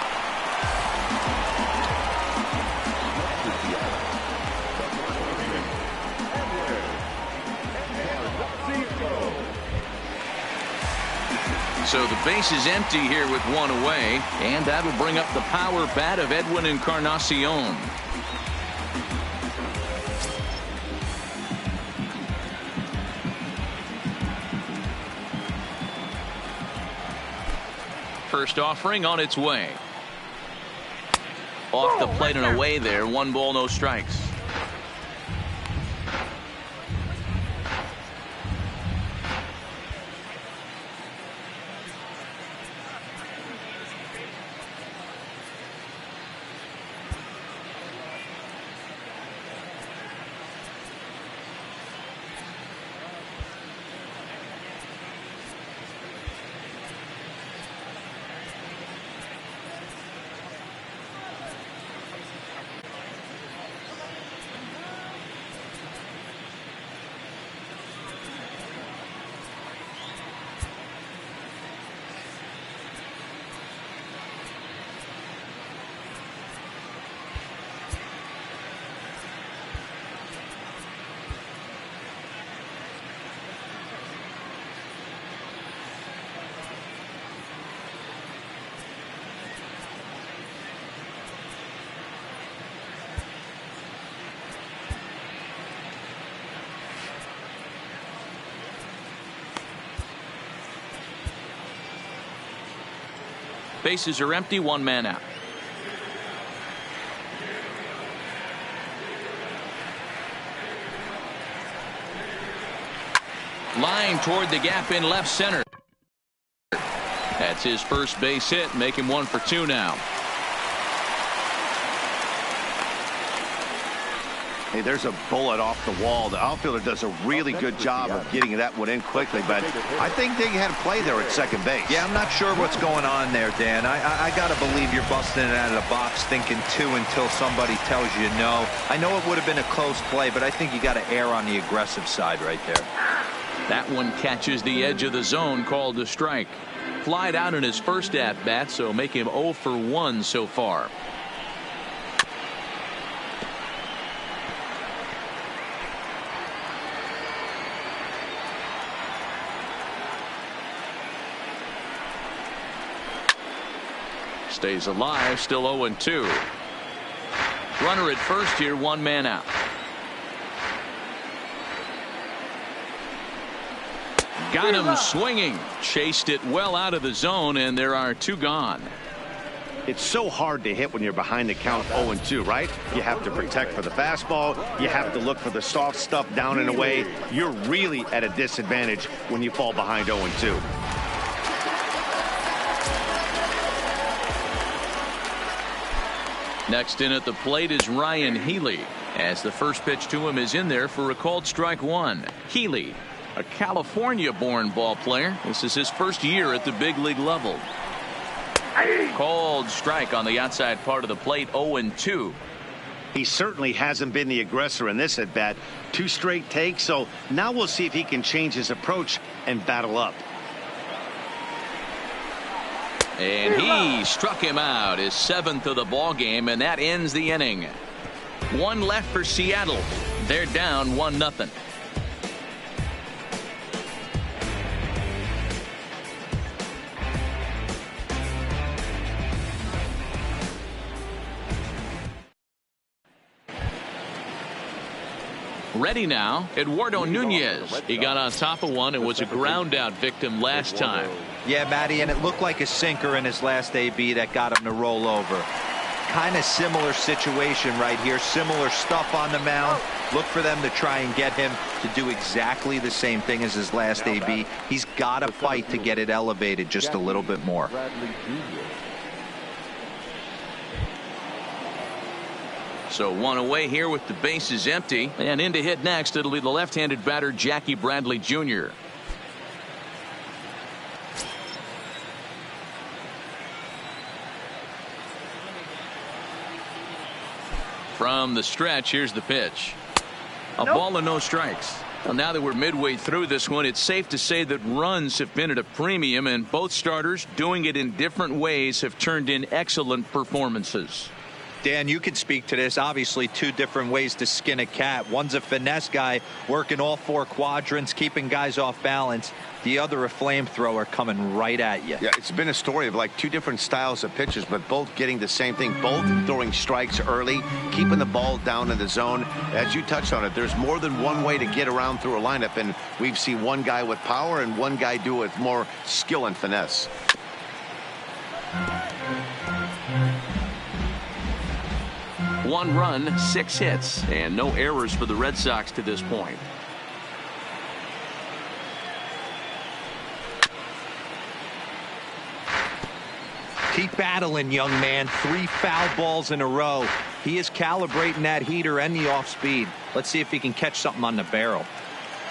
So the base is empty here with 1 away, and that'll bring up the power bat of Edwin Encarnacion. First offering on its way. Off the plate and away there. 1 ball, no strikes. Bases are empty. 1 man out. Line toward the gap in left center. That's his first base hit. Make him 1 for 2 now. Hey, there's a bullet off the wall. The outfielder does a really good job of getting that one in quickly, but I think they had a play there at second base. Yeah, I'm not sure what's going on there, Dan. I got to believe you're busting it out of the box thinking 2 until somebody tells you no. I know it would have been a close play, but I think you got to err on the aggressive side right there. That one catches the edge of the zone, called a strike. Flied out in his first at-bat, so make him 0 for 1 so far. Stays alive, still 0-2. Runner at first here, one man out. Got him swinging. Chased it well out of the zone, and there are two gone. It's so hard to hit when you're behind the count 0-2, right? You have to protect for the fastball. You have to look for the soft stuff down and away. You're really at a disadvantage when you fall behind 0-2. Next in at the plate is Ryan Healy, as the first pitch to him is in there for a called strike one. Healy, a California-born ball player. This is his first year at the big league level. Called strike on the outside part of the plate, 0-2. He certainly hasn't been the aggressor in this at bat. 2 straight takes, so now we'll see if he can change his approach and battle up. And he struck him out, his 7th of the ball game, and that ends the inning. One left for Seattle. They're down 1-0. Ready now, Eduardo Nunez. He got on top of one and was a ground out victim last time. Yeah, Matty, and it looked like a sinker in his last AB that got him to roll over. Kind of similar situation right here. Similar stuff on the mound. Look for them to try and get him to do exactly the same thing as his last AB. He's got to fight to get it elevated just a little bit more. So one away here with the bases empty, and in to hit next it'll be the left-handed batter Jackie Bradley Jr. From the stretch, here's the pitch. A ball and no strikes. Well, now that we're midway through this one, it's safe to say that runs have been at a premium, and both starters, doing it in different ways, have turned in excellent performances. Dan, you can speak to this. Obviously, 2 different ways to skin a cat. One's a finesse guy working all 4 quadrants, keeping guys off balance. The other, a flamethrower coming right at you. Yeah, it's been a story of like 2 different styles of pitches, but both getting the same thing. Both throwing strikes early, keeping the ball down in the zone. As you touched on it, there's more than one way to get around through a lineup, and we've seen one guy with power and one guy do it with more skill and finesse. One run, 6 hits, and no errors for the Red Sox to this point. Keep battling, young man. 3 foul balls in a row. He is calibrating that heater and the off speed. Let's see if he can catch something on the barrel.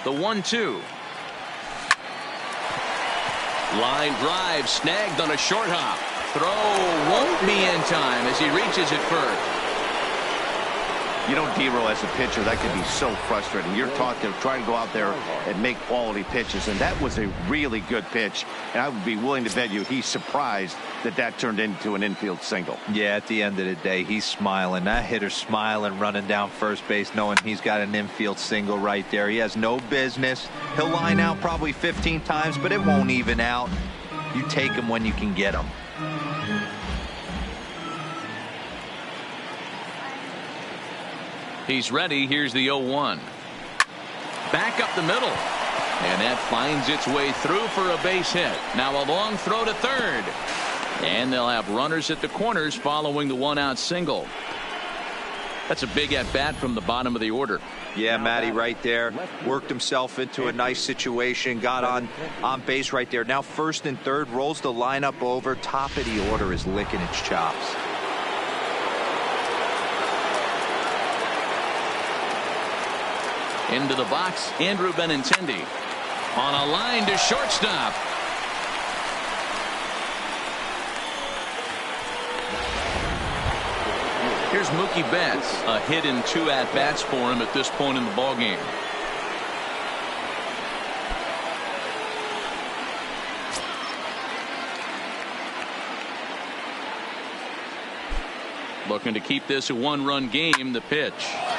The 1-2. Line drive snagged on a short hop. Throw won't be in time as he reaches it first. You know, D-Row, as a pitcher, that can be so frustrating. You're taught to try to go out there and make quality pitches, and that was a really good pitch. And I would be willing to bet you he's surprised that that turned into an infield single. Yeah, at the end of the day, he's smiling. That hitter's smiling, running down first base, knowing he's got an infield single right there. He has no business. He'll line out probably 15 times, but it won't even out. You take him when you can get him. He's ready. Here's the 0-1. Back up the middle. And that finds its way through for a base hit. Now a long throw to third. And they'll have runners at the corners following the 1-out single. That's a big at-bat from the bottom of the order. Yeah, Matty, right there. Worked himself into a nice situation. Got on base right there. Now first and third. Rolls the lineup over. Top of the order is licking its chops. Into the box, Andrew Benintendi. On a line to shortstop. Here's Mookie Betts. A hit in 2 at-bats for him at this point in the ballgame. Looking to keep this a 1-run game. The pitch.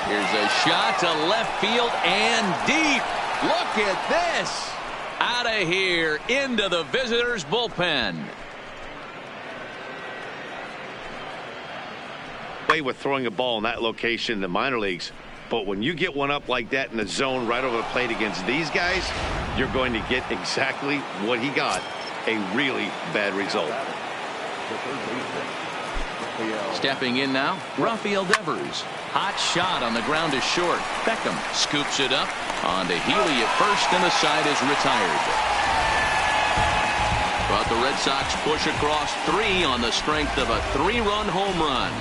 Here's a shot to left field and deep. Look at this. Out of here into the visitors' bullpen. way with throwing a ball in that location in the minor leagues. But when you get one up like that in the zone right over the plate against these guys, you're going to get exactly what he got, a really bad result. Stepping in now, Rafael Devers. Hot shot on the ground is short. Beckham scoops it up onto Healy at first, and the side is retired. But the Red Sox push across 3 on the strength of a 3-run home run.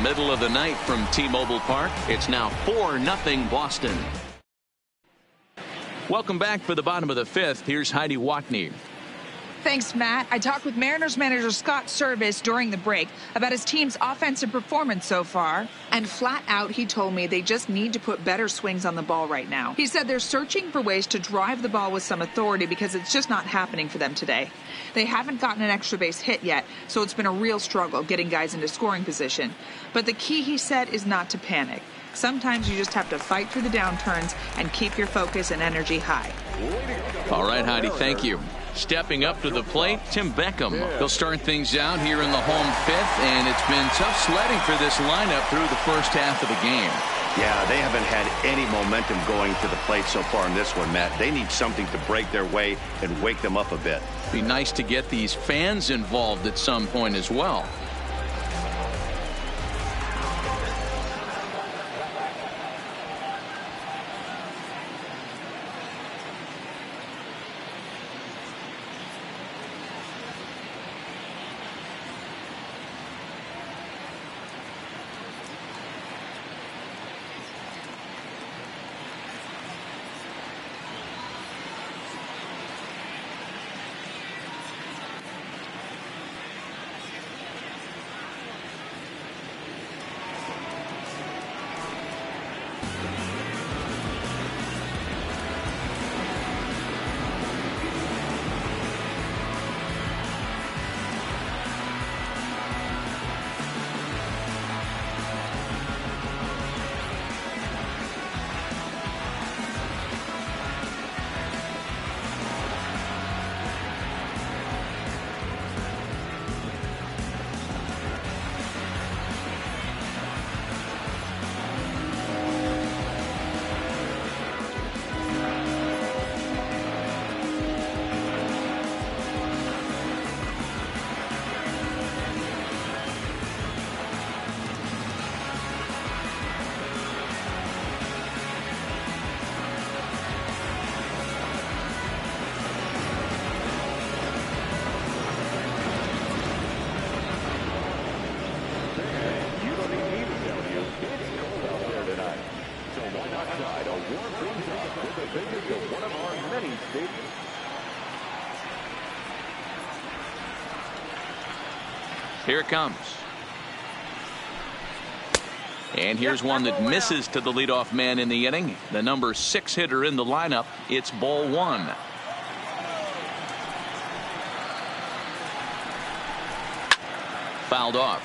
Middle of the night from T-Mobile Park. It's now 4-0 Boston. Welcome back for the bottom of the 5th. Here's Heidi Watney. Thanks, Matt. I talked with Mariners manager Scott Service during the break about his team's offensive performance so far. And flat out, he told me they just need to put better swings on the ball right now. He said they're searching for ways to drive the ball with some authority because it's just not happening for them today. They haven't gotten an extra base hit yet, so it's been a real struggle getting guys into scoring position. But the key, he said, is not to panic. Sometimes you just have to fight through the downturns and keep your focus and energy high. All right, Heidi, thank you. Stepping up to the plate, Tim Beckham. He'll start things out here in the home 5th, and it's been tough sledding for this lineup through the first half of the game. Yeah, they haven't had any momentum going to the plate so far in this one, Matt. They need something to break their way and wake them up a bit. Be nice to get these fans involved at some point as well. Here it comes. And here's one that misses to the leadoff man in the inning. The number 6 hitter in the lineup. It's ball 1. Fouled off.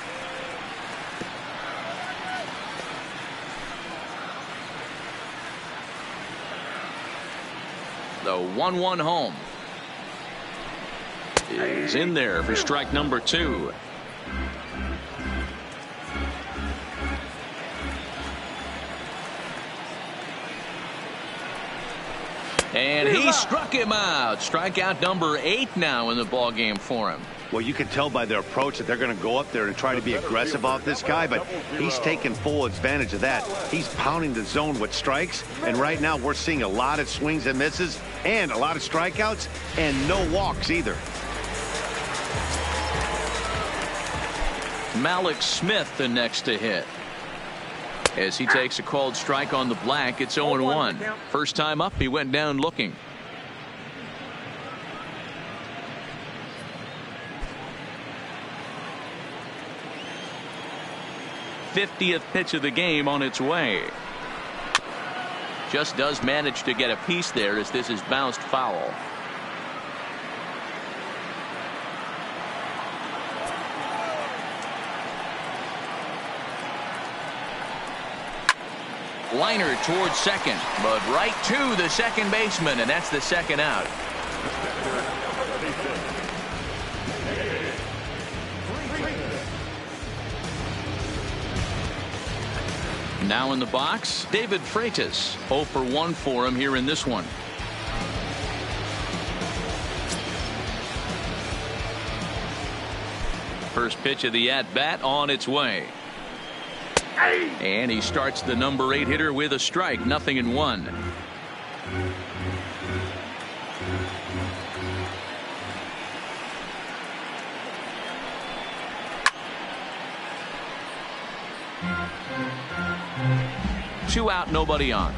The 1-1 home is in there for strike number 2. And he struck him out. Strikeout number 8 now in the ball game for him. Well, you can tell by their approach that they're going to go up there and try to be aggressive off this guy, but he's taking full advantage of that. He's pounding the zone with strikes, and right now we're seeing a lot of swings and misses and a lot of strikeouts and no walks either. Malik Smith the next to hit. As he takes a called strike on the black, it's 0-1. First time up, he went down looking. '50th pitch of the game on its way. Just does manage to get a piece there as this is bounced foul. Liner towards second, but right to the second baseman, and that's the second out. Now in the box, David Freitas. 0 for 1 for him here in this one. First pitch of the at-bat on its way. And he starts the number 8 hitter with a strike. 0-1. Two out, nobody on.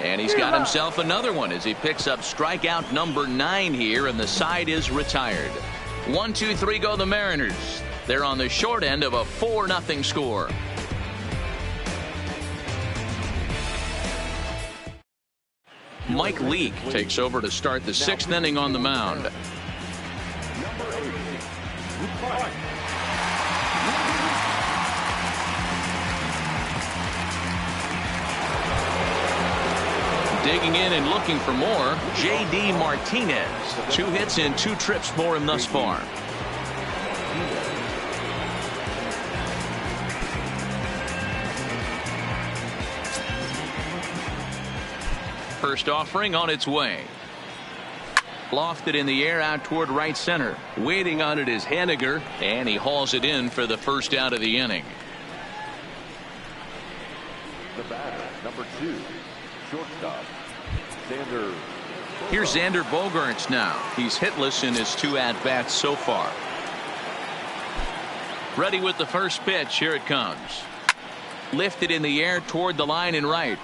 And he's got himself another one as he picks up strikeout number 9 here, and the side is retired. 1, 2, 3 go the Mariners. They're on the short end of a 4-0 score. Mike Leake takes over to start the 6th inning on the mound. Digging in and looking for more, J.D. Martinez. 2 hits and 2 trips for him thus far. First offering on its way. Lofted in the air out toward right center. Waiting on it is Haniger, and he hauls it in for the first out of the inning. The batter, number 2, shortstop, Xander. Here's Xander Bogaerts now. He's hitless in his 2 at-bats so far. Ready with the first pitch. Here it comes. Lifted in the air toward the line and right.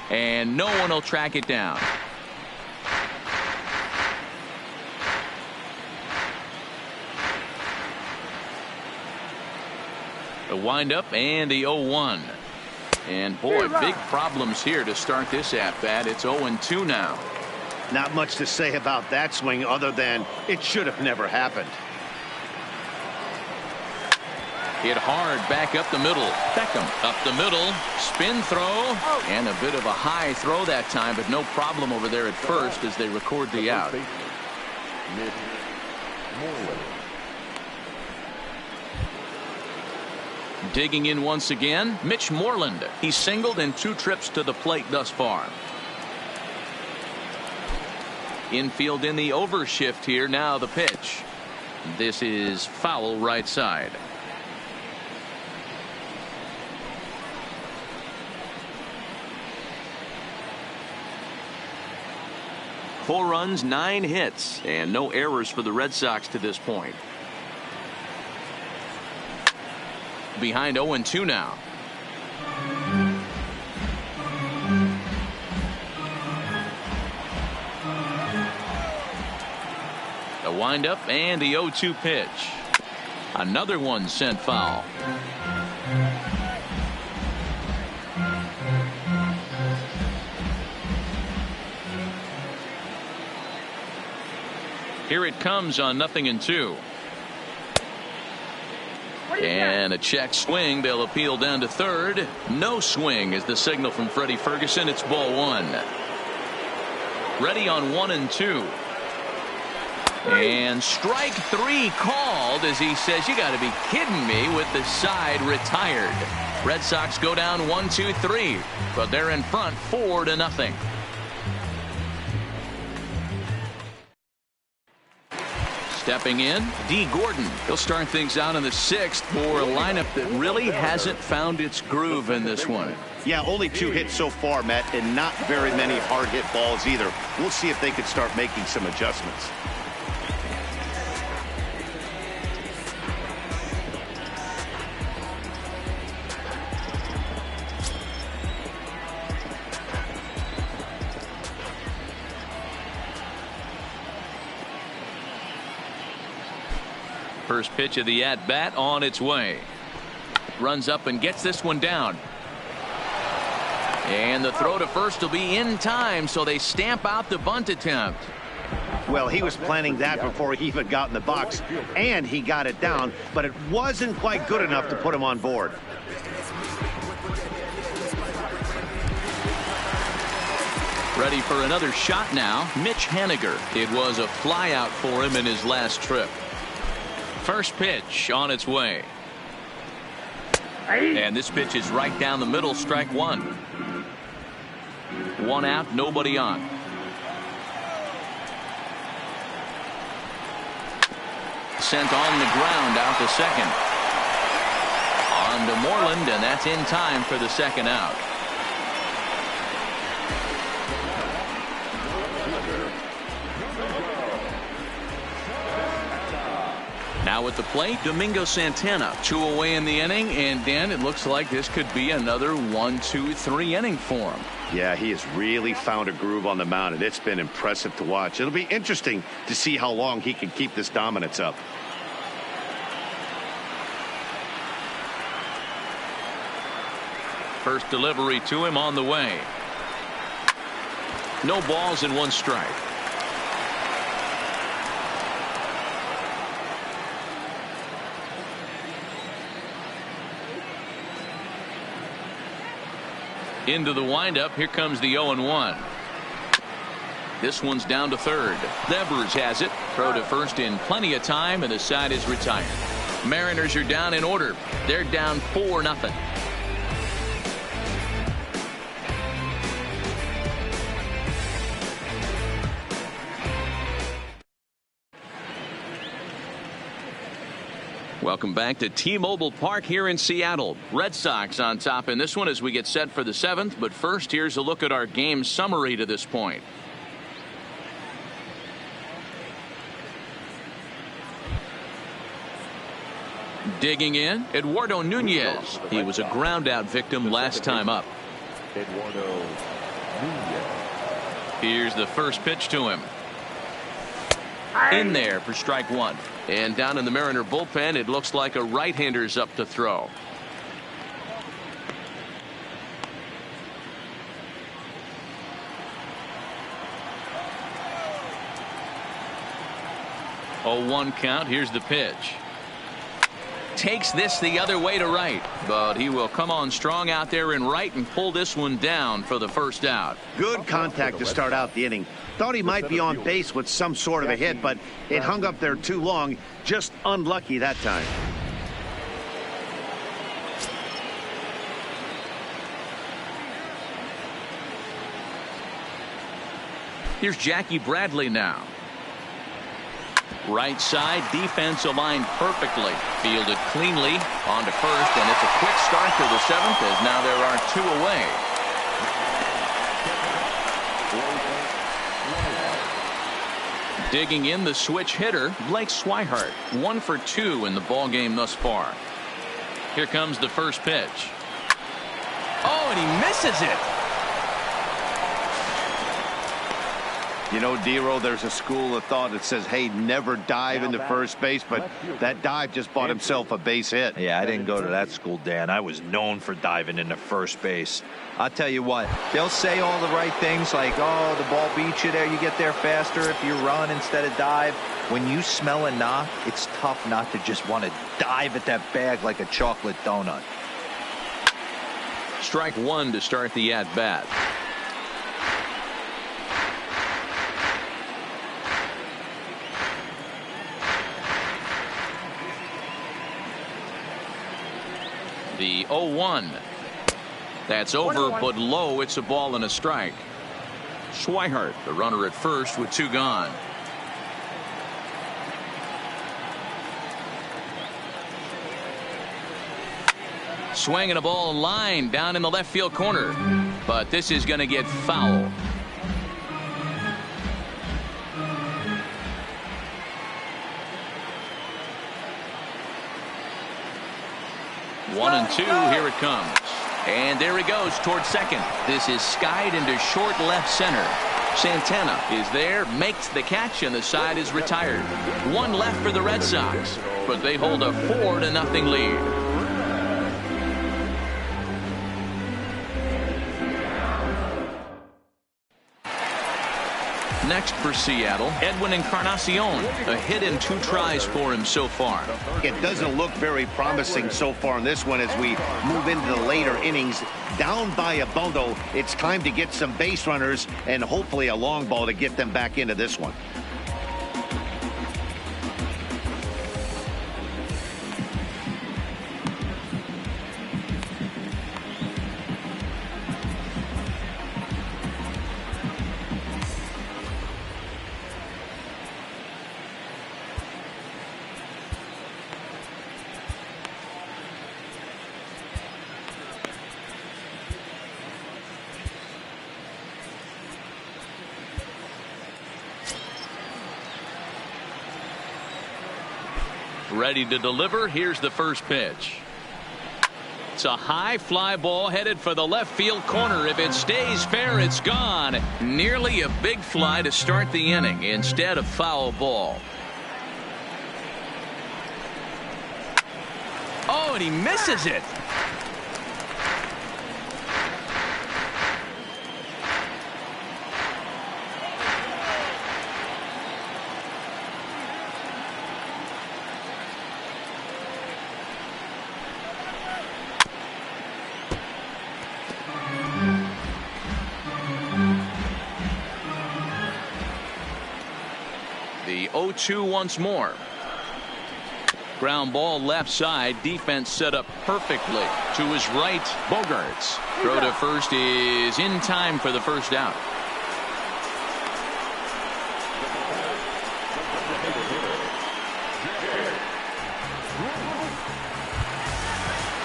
And no one will track it down. The windup and the 0-1. And boy, big problems here to start this at-bat. It's 0-2 now. Not much to say about that swing other than it should have never happened. Hit hard back up the middle. Beckham up the middle. Spin throw. And a bit of a high throw that time, but no problem over there at first as they record the out. Digging in once again, Mitch Moreland. He's singled in 2 trips to the plate thus far. Infield in the overshift here. Now the pitch. This is foul right side. Four runs, 9 hits, and no errors for the Red Sox to this point. Behind 0-2 now. The windup and the 0-2 pitch. Another one sent foul. Here it comes on 0-2. And a check swing. They'll appeal down to third. No swing is the signal from Freddie Ferguson. It's ball 1. Ready on 1-2. And strike 3 called as he says, you got to be kidding me, with the side retired. Red Sox go down 1-2-3, but they're in front 4-0. Stepping in, D. Gordon. He'll start things out in the 6th for a lineup that really hasn't found its groove in this one. Yeah, only 2 hits so far, Matt, and not very many hard hit balls either. We'll see if they can start making some adjustments. First pitch of the at-bat on its way. Runs up and gets this one down. And the throw to first will be in time, so they stamp out the bunt attempt. Well, he was planning that before he even got in the box, and he got it down, but it wasn't quite good enough to put him on board. Ready for another shot now, Mitch Haniger. It was a flyout for him in his last trip. First pitch on its way. And this pitch is right down the middle, strike one. One out, nobody on. Sent on the ground out to second. On to Moreland, and that's in time for the second out. Now at the plate, Domingo Santana. 2 away in the inning, and Dan, it looks like this could be another 1-2-3 inning for him. Yeah, he has really found a groove on the mound, and it's been impressive to watch. It'll be interesting to see how long he can keep this dominance up. First delivery to him on the way. No balls and 1 strike. Into the windup. Here comes the 0-1. This one's down to third. Devers has it. Throw to first in plenty of time, and the side is retired. Mariners are down in order. They're down 4-0. Welcome back to T-Mobile Park here in Seattle. Red Sox on top in this one as we get set for the 7th. But first, here's a look at our game summary to this point. Digging in, Eduardo Nunez. He was a ground-out victim last time up. Eduardo Nunez. Here's the first pitch to him. In there for strike one. And down in the Mariner bullpen, it looks like a right-hander's up to throw. Oh, 1 count. Here's the pitch. Takes this the other way to right, but he will come on strong out there in right and pull this one down for the first out. Good contact to start out the inning. Thought he might be on base with some sort of a hit, but it hung up there too long. Just unlucky that time. Here's Jackie Bradley now. Right side, defense aligned perfectly. Fielded cleanly on to first, and it's a quick start to the 7th as now there are 2 away. Digging in, the switch hitter, Blake Swihart. 1 for 2 in the ball game thus far. Here comes the first pitch. Oh, and he misses it. You know, Dero, there's a school of thought that says, hey, never dive into first base, but that dive just bought himself a base hit. Yeah, I didn't go to that school, Dan. I was known for diving into first base. I'll tell you what, they'll say all the right things like, oh, the ball beats you there, you get there faster if you run instead of dive. When you smell a knock, it's tough not to just want to dive at that bag like a chocolate donut. Strike one to start the at-bat. The 0-1. That's over, but low. It's a ball and a strike. Swihart, the runner at first with 2 gone. Swinging a ball line down in the left field corner, but this is going to get foul. One and 2, here it comes. And there he goes towards second. This is skied into short left center. Santana is there, makes the catch, and the side is retired. 1 left for the Red Sox, but they hold a 4-0 lead. Next for Seattle, Edwin Encarnacion. A hit and 2 tries for him so far. It doesn't look very promising so far in this one as we move into the later innings. Down by a bundle, it's time to get some base runners and hopefully a long ball to get them back into this one. Ready to deliver. Here's the first pitch. It's a high fly ball headed for the left field corner. If it stays fair, it's gone. Nearly a big fly to start the inning instead of foul ball. Oh, and he misses it. The 0-2 once more. Ground ball left side. Defense set up perfectly. To his right, Bogarts. Throw to first is in time for the first out.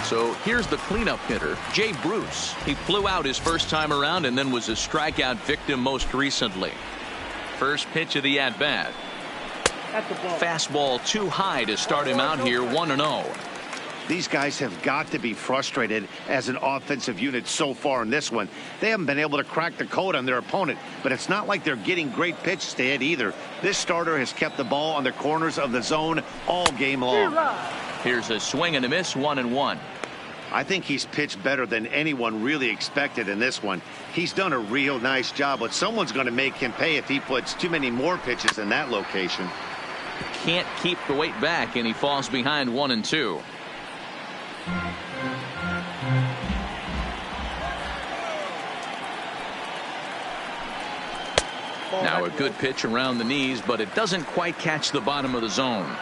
So here's the cleanup hitter, Jay Bruce. He flew out his first time around and then was a strikeout victim most recently. First pitch of the at-bat. Fastball too high to start him out here 1-0. These guys have got to be frustrated as an offensive unit so far in this one. They haven't been able to crack the code on their opponent, but it's not like they're getting great pitches to hit either. This starter has kept the ball on the corners of the zone all game long. Here's a swing and a miss, 1-1. I think he's pitched better than anyone really expected in this one. He's done a real nice job, but someone's going to make him pay if he puts too many more pitches in that location. Can't keep the weight back, and he falls behind 1-2. Now a good pitch around the knees, but it doesn't quite catch the bottom of the zone.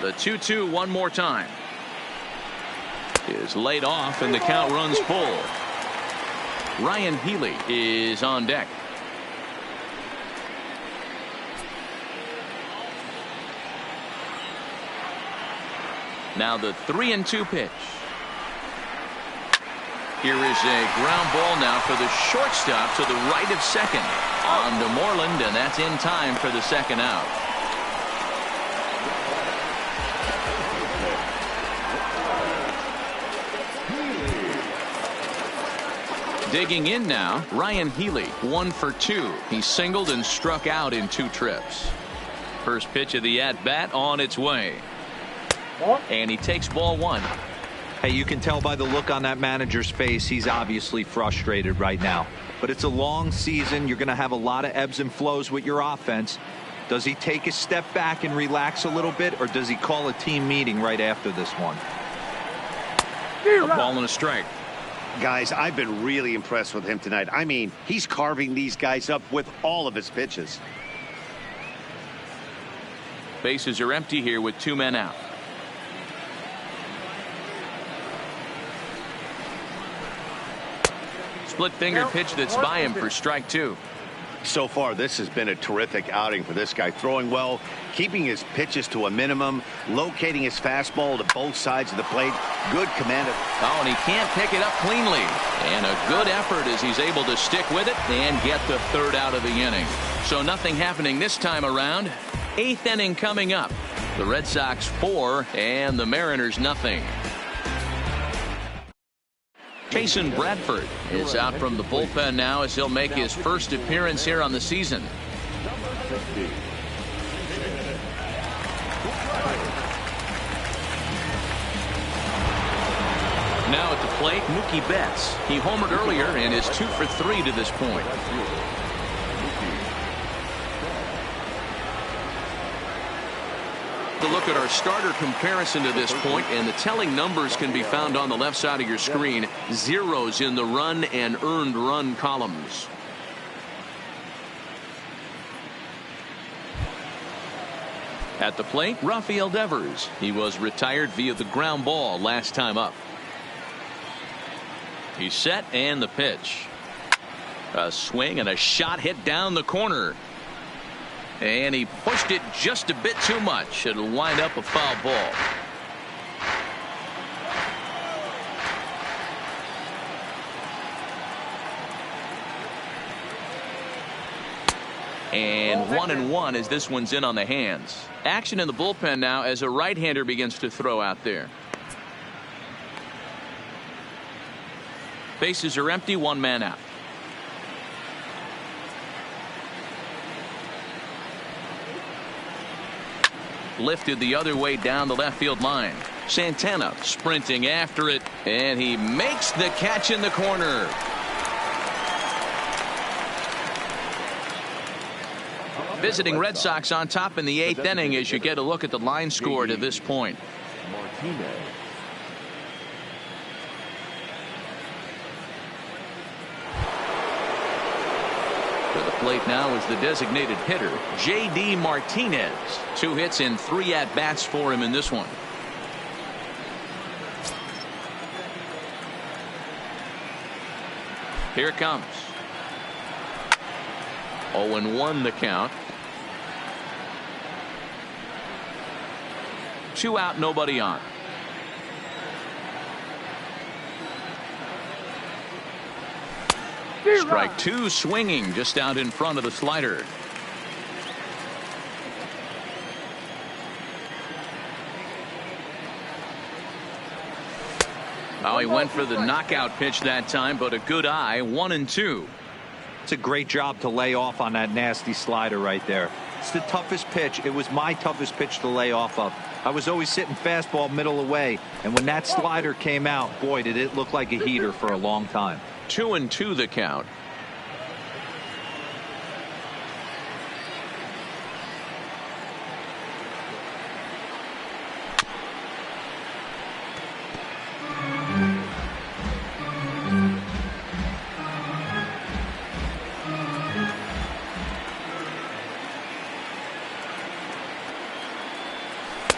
The 2-2 one more time. Is laid off and the count runs full. Ryan Healy is on deck. Now the 3-2 pitch. Here is a ground ball now for the shortstop to the right of second. On to Moreland, and that's in time for the second out. Digging in now, Ryan Healy, 1 for 2. He singled and struck out in 2 trips. First pitch of the at-bat on its way. And he takes ball 1. Hey, you can tell by the look on that manager's face, he's obviously frustrated right now. But it's a long season. You're going to have a lot of ebbs and flows with your offense. Does he take a step back and relax a little bit, or does he call a team meeting right after this one? A ball and a strike. Guys, I've been really impressed with him tonight. I mean, he's carving these guys up with all of his pitches. Bases are empty here with 2 men out. Split finger pitch that's by him for strike 2. So far, this has been a terrific outing for this guy. Throwing well, keeping his pitches to a minimum, locating his fastball to both sides of the plate. Good command of... Oh, and he can't pick it up cleanly. And a good effort as he's able to stick with it and get the 3rd out of the inning. So nothing happening this time around. 8th inning coming up. The Red Sox 4 and the Mariners nothing. Jason Bradford is out from the bullpen now as he'll make his first appearance here on the season. Now at the plate, Mookie Betts. He homered earlier and is 2 for 3 to this point. To look at our starter comparison to this point, and the telling numbers can be found on the left side of your screen. Zeros in the run and earned run columns. At the plate, Rafael Devers. He was retired via the ground ball last time up. He's set, and the pitch. A swing and a shot hit down the corner. And he pushed it just a bit too much. It'll wind up a foul ball. And 1-1 as this one's in on the hands. Action in the bullpen now as a right-hander begins to throw out there. Bases are empty, one man out. Lifted the other way down the left field line. Santana sprinting after it, and he makes the catch in the corner. Visiting Red Sox on top in the 8th inning as you get a look at the line score to this point. Martinez. To the plate now is the designated hitter, J.D. Martinez. 2 hits and 3 at-bats for him in this one. Here it comes. 0-1 the count. 2 out, nobody on. Strike 2 swinging just out in front of the slider. Oh, he went for the knockout pitch that time, but a good eye. 1-2. It's a great job to lay off on that nasty slider right there. It's the toughest pitch. It was my toughest pitch to lay off of. I was always sitting fastball middle away, and when that slider came out, boy, did it look like a heater for a long time. 2-2 the count.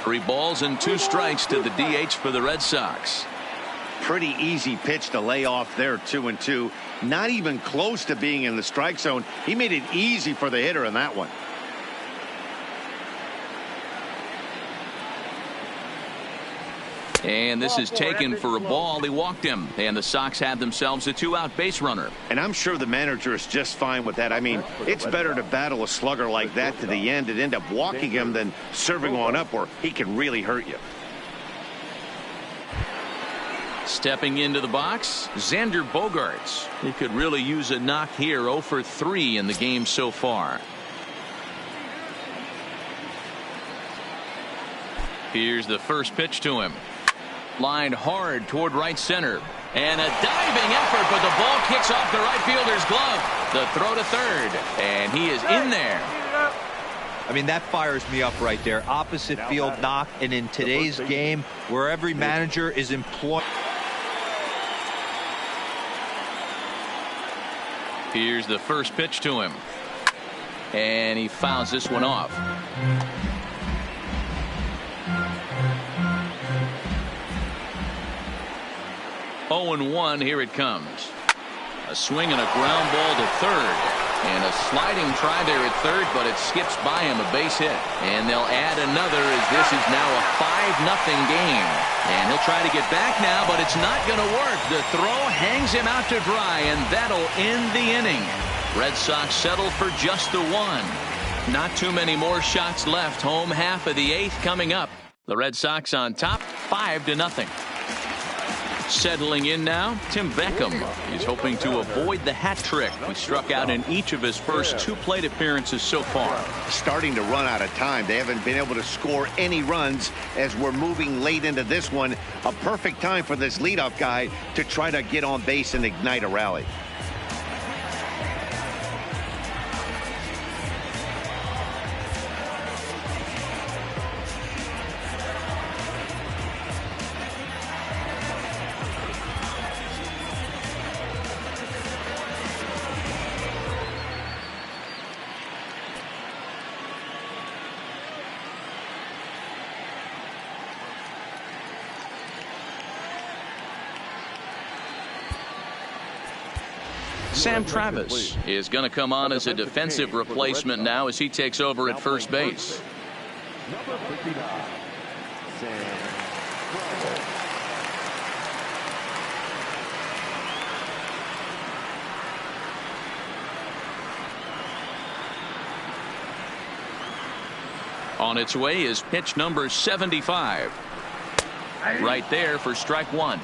Three balls and 2 strikes to the DH for the Red Sox. Pretty easy pitch to lay off there. 2-2. Not even close to being in the strike zone. He made it easy for the hitter in that one. And this is taken for a ball. He walked him, and the Sox have themselves a 2-out base runner. And I'm sure the manager is just fine with that. I mean, it's better to battle a slugger like that to the end and end up walking him than serving one up where he can really hurt you. Stepping into the box, Xander Bogaerts. He could really use a knock here. 0 for 3 in the game so far. Here's the first pitch to him. Lined hard toward right center. And a diving effort, but the ball kicks off the right fielder's glove. The throw to third, and he is in there. I mean, that fires me up right there. Opposite field knock, and in today's game, where every manager is employed. Here's the first pitch to him. And he fouls this one off. Oh, 0-1, here it comes. A swing and a ground ball to third. And a sliding try there at third, but it skips by him, a base hit. And they'll add another as this is now a 5-0 game. And he'll try to get back now, but it's not going to work. The throw hangs him out to dry, and that'll end the inning. Red Sox settle for just the 1. Not too many more shots left. Home half of the 8th coming up. The Red Sox on top, 5-0. Settling in now, Tim Beckham. He's hoping to avoid the hat trick. He struck out in each of his first 2 plate appearances so far. Starting to run out of time. They haven't been able to score any runs as we're moving late into this one. A perfect time for this leadoff guy to try to get on base and ignite a rally. Sam Travis is going to come on as a defensive replacement now as he takes over at first base. Number 59, Sam Travis. On its way is pitch number 75. Right there for strike one.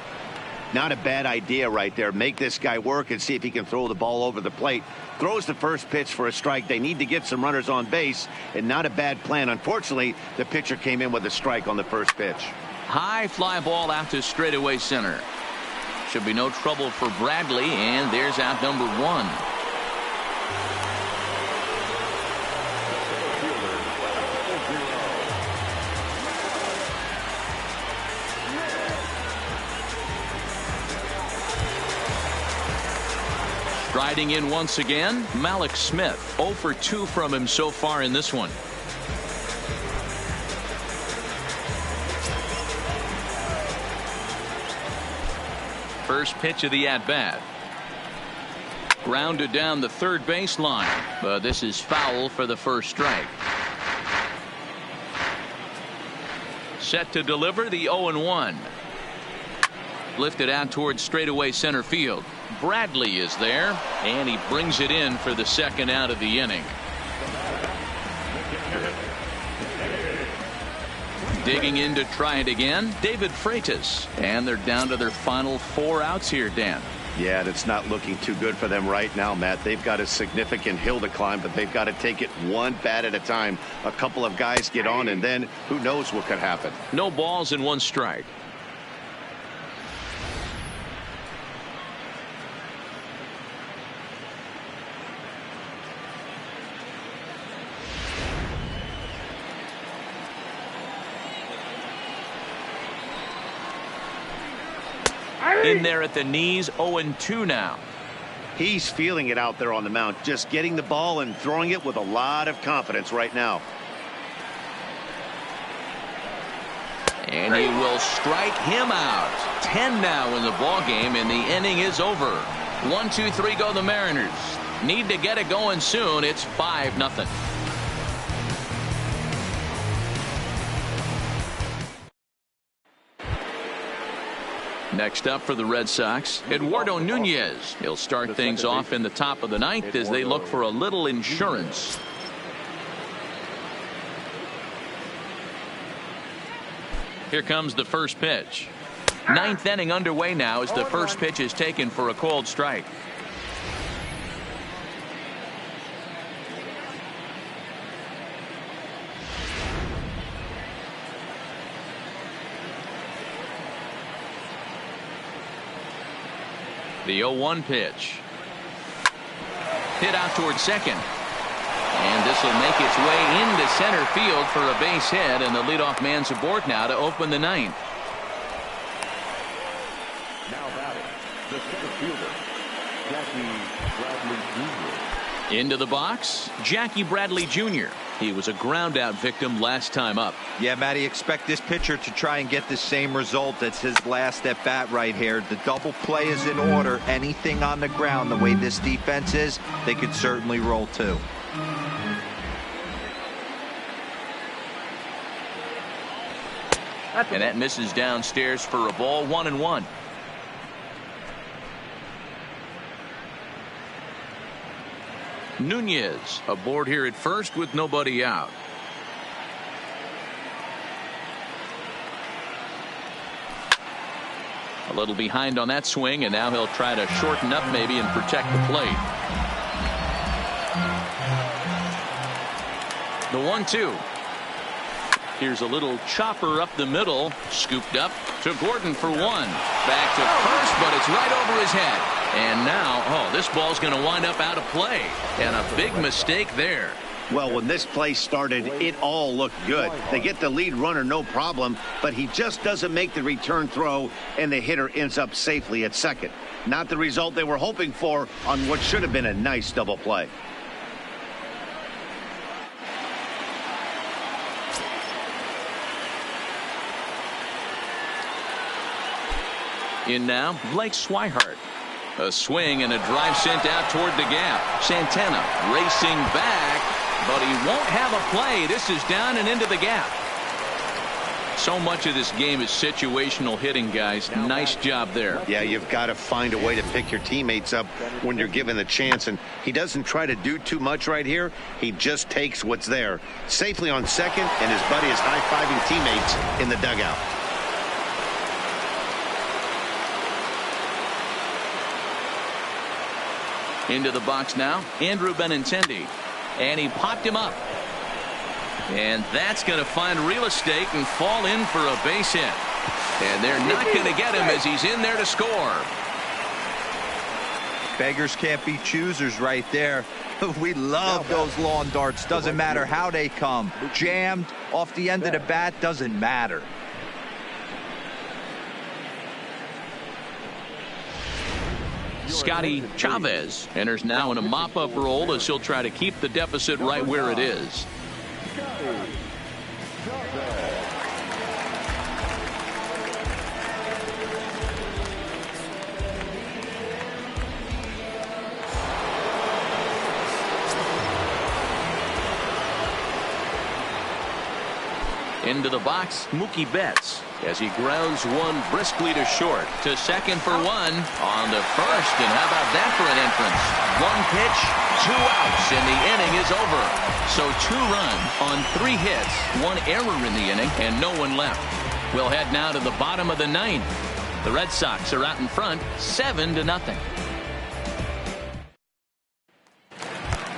Not a bad idea right there. Make this guy work and see if he can throw the ball over the plate. Throws the first pitch for a strike. They need to get some runners on base, and not a bad plan. Unfortunately, the pitcher came in with a strike on the first pitch. High fly ball out to straightaway center. Should be no trouble for Bradley, and there's out number one. Striding in once again, Malik Smith. 0 for 2 from him so far in this one. First pitch of the at-bat. Grounded down the third baseline, but this is foul for the first strike. Set to deliver the 0-1. Lifted out towards straightaway center field. Bradley is there, and he brings it in for the second out of the inning. Digging in to try it again, David Freitas, and they're down to their final 4 outs here, Dan. Yeah, that's not looking too good for them right now, Matt. They've got a significant hill to climb, but they've got to take it one bat at a time. A couple of guys get on, and then who knows what could happen. No balls and 1 strike. In there at the knees, 0-2 now. He's feeling it out there on the mound, just getting the ball and throwing it with a lot of confidence right now. And he will strike him out. 10 now in the ball game, and the inning is over. 1, 2, 3 go the Mariners. Need to get it going soon. It's 5-0. Next up for the Red Sox, Eduardo Nunez. He'll start things off in the top of the 9th as they look for a little insurance. Here comes the first pitch. 9th inning underway now as the first pitch is taken for a called strike. The 0-1 pitch. Hit out towards second. And this will make its way into center field for a base hit, and the leadoff man's aboard now to open the 9th. Now batting, the center fielder, Jackie Bradley Jr. Into the box, Jackie Bradley Jr. He was a ground-out victim last time up. Yeah, Matty, expect this pitcher to try and get the same result as his last at-bat right here. The double play is in order. Anything on the ground, the way this defense is, they could certainly roll too. And that misses downstairs for a ball. 1-1. Nunez aboard here at first with nobody out. A little behind on that swing, and now he'll try to shorten up maybe and protect the plate. The 1-2. Here's a little chopper up the middle, scooped up to Gordon for 1. Back to first, but it's right over his head. And now, this ball's going to wind up out of play. And a big mistake there. Well, when this play started, it all looked good. They get the lead runner, no problem, but he just doesn't make the return throw, and the hitter ends up safely at second. Not the result they were hoping for on what should have been a nice double play. In now, Blake Swihart. A swing and a drive sent out toward the gap. Santana racing back, but he won't have a play. This is down and into the gap. So much of this game is situational hitting, guys. Nice job there. Yeah, you've got to find a way to pick your teammates up when you're given the chance, and he doesn't try to do too much right here. He just takes what's there. Safely on second, and his buddy is high-fiving teammates in the dugout. Into the box now, Andrew Benintendi. And he popped him up. And that's going to find real estate and fall in for a base hit. And they're not going to get him as he's in there to score. Beggars can't be choosers right there. We love those lawn darts. Doesn't matter how they come. Jammed off the end of the bat, doesn't matter. Scotty Chavez enters now in a mop-up role as he'll try to keep the deficit right where it is. Into the box, Mookie Betts as he grounds one briskly to short. To second for one on the first, and how about that for an entrance? One pitch, 2 outs, and the inning is over. So 2 runs on 3 hits, 1 error in the inning, and no one left. We'll head now to the bottom of the 9th. The Red Sox are out in front, 7-0.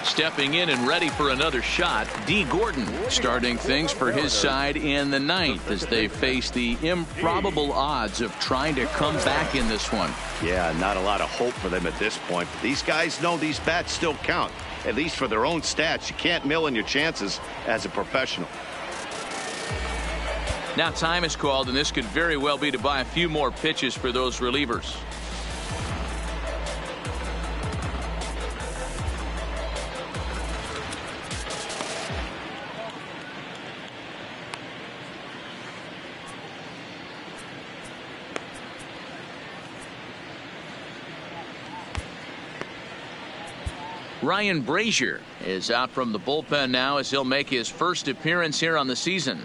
Stepping in and ready for another shot, D. Gordon starting things for his side in the 9th as they face the improbable odds of trying to come back in this one. Yeah, not a lot of hope for them at this point. But these guys know these bats still count, at least for their own stats. You can't mill in your chances as a professional. Now time is called, and this could very well be to buy a few more pitches for those relievers. Ryan Brazier is out from the bullpen now as he'll make his first appearance here on the season.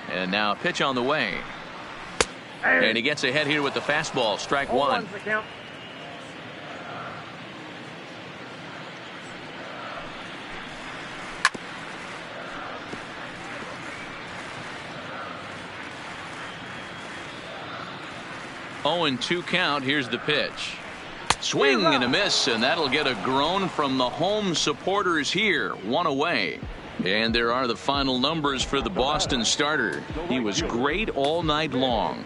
And now a pitch on the way. And he gets ahead here with the fastball. Strike one. Oh, and 2 count. Here's the pitch. Swing and a miss, and that'll get a groan from the home supporters here. 1 away. And there are the final numbers for the Boston starter. He was great all night long.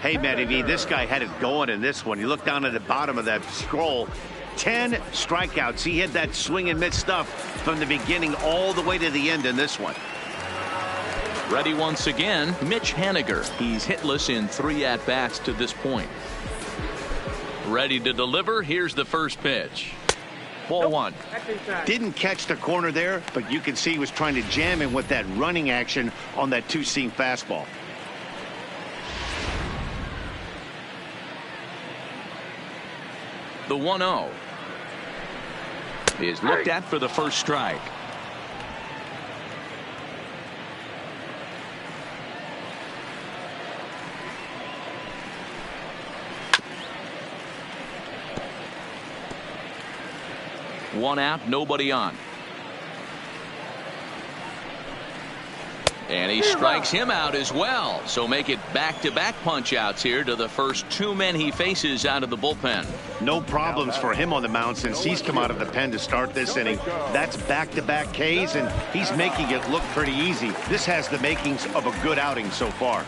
Hey, Matty V, this guy had it going in this one. You look down at the bottom of that scroll. 10 strikeouts. He had that swing and miss stuff from the beginning all the way to the end in this one. Ready once again, Mitch Haniger. He's hitless in 3 at-bats to this point. Ready to deliver. Here's the first pitch. Ball 1. Didn't catch the corner there, but you can see he was trying to jam him with that running action on that 2-seam fastball. The 1-0 is looked at for the first strike. 1 out, nobody on. And he strikes him out as well. So make it back-to-back punch-outs here to the first 2 men he faces out of the bullpen. No problems for him on the mound since he's come out of the pen to start this inning. That's back-to-back Ks, and he's making it look pretty easy. This has the makings of a good outing so far.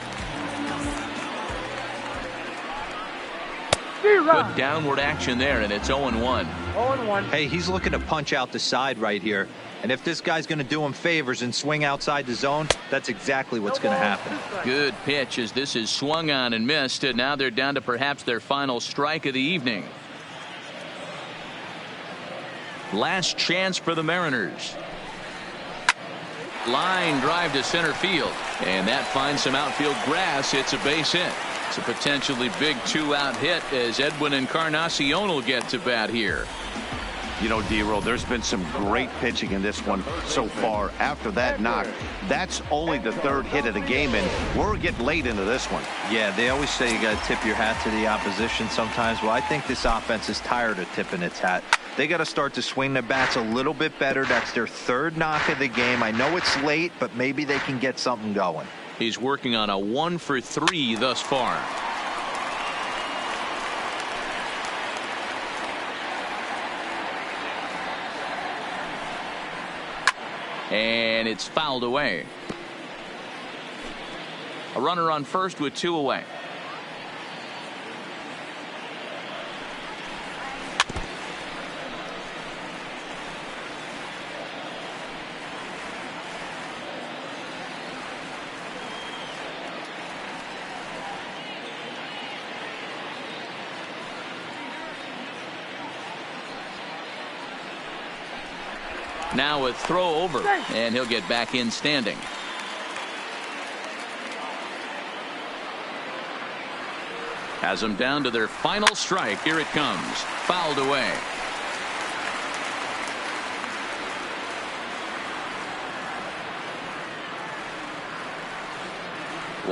Good downward action there, and it's 0-1. 0-1. Hey, he's looking to punch out the side right here. And if this guy's going to do him favors and swing outside the zone, that's exactly what's going to happen. Good pitch as this is swung on and missed. And now they're down to perhaps their final strike of the evening. Last chance for the Mariners. Line drive to center field. And that finds some outfield grass. It's a base hit. It's a potentially big 2-out hit as Edwin Encarnacion will get to bat here. You know, D-Roll, there's been some great pitching in this one so far. After that knock, that's only the 3rd hit of the game, and we're getting late into this one. Yeah, they always say you got to tip your hat to the opposition sometimes. Well, I think this offense is tired of tipping its hat. They got to start to swing the bats a little bit better. That's their 3rd knock of the game. I know it's late, but maybe they can get something going. He's working on a 1-for-3 thus far. And it's fouled away. A runner on first with 2 away. Now a throw over, and he'll get back in standing. Has them down to their final strike. Here it comes. Fouled away.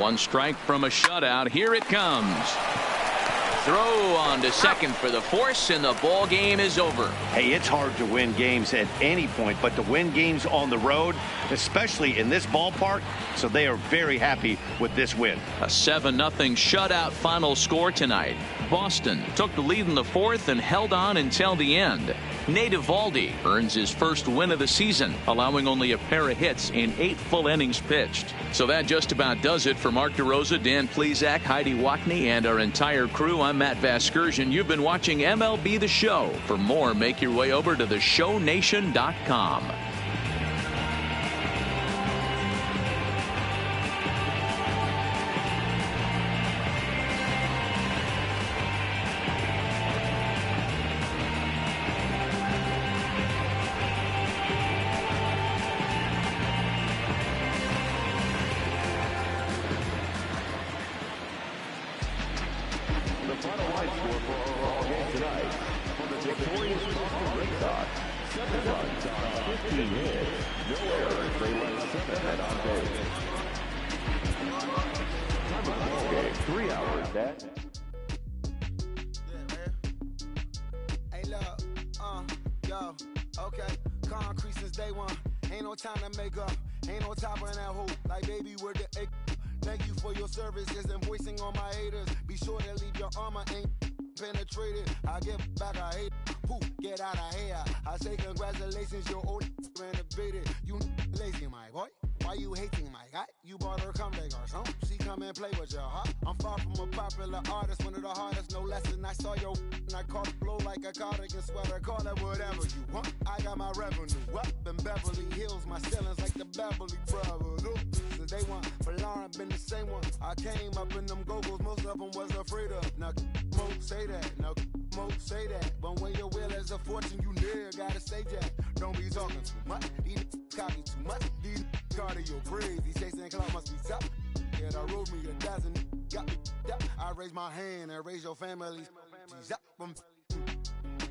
One strike from a shutout. Here it comes. Throw on to second for the force, and the ball game is over. Hey, it's hard to win games at any point, but to win games on the road, especially in this ballpark, so they are very happy with this win. A 7-0 shutout final score tonight. Boston took the lead in the 4th and held on until the end. Nate Eovaldi earns his first win of the season, allowing only a pair of hits in 8 full innings pitched. So that just about does it for Mark DeRosa, Dan Plesac, Heidi Wackney, and our entire crew. I'm Matt Vasgersian. You've been watching MLB The Show. For more, make your way over to theshownation.com.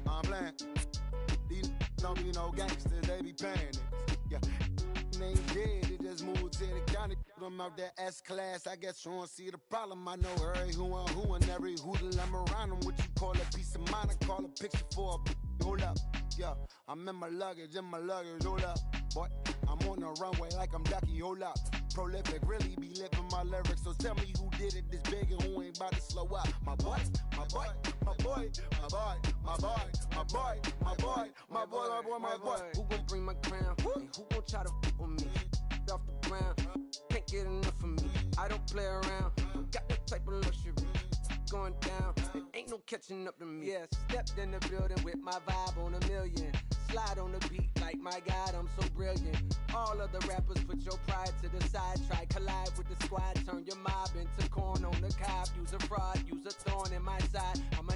I'm playing. These don't be no gangsters, they be paying niggas. Yeah. They ain't dead, they just moved to the county. Them out that S-class, I guess you don't see the problem. I know every who and every hoodle I'm around them. What you call a piece of mind, I call a picture for a hold up. Yeah, I'm in my luggage, hold up. Boy, I'm on the runway like I'm Ducky, hold up. Prolific, really be living my lyrics. So tell me who did it this big and who ain't about to slow up. My boy, my boy, my boy, my boy, my boy, my boy, my boy, my boy, my boy, my boy. Who gon' bring my crown? And who gon' try to f with me? Off the ground, can't get enough of me. I don't play around, got that type of luxury. Going down, and ain't no catching up to me. Yeah, stepped in the building with my vibe on a million. Slide on the beat like my God, I'm so brilliant. All of the rappers put your pride to the side. Try collide with the squad, turn your mob into corn on the cob. Use a fraud, use a thorn in my side. I'm a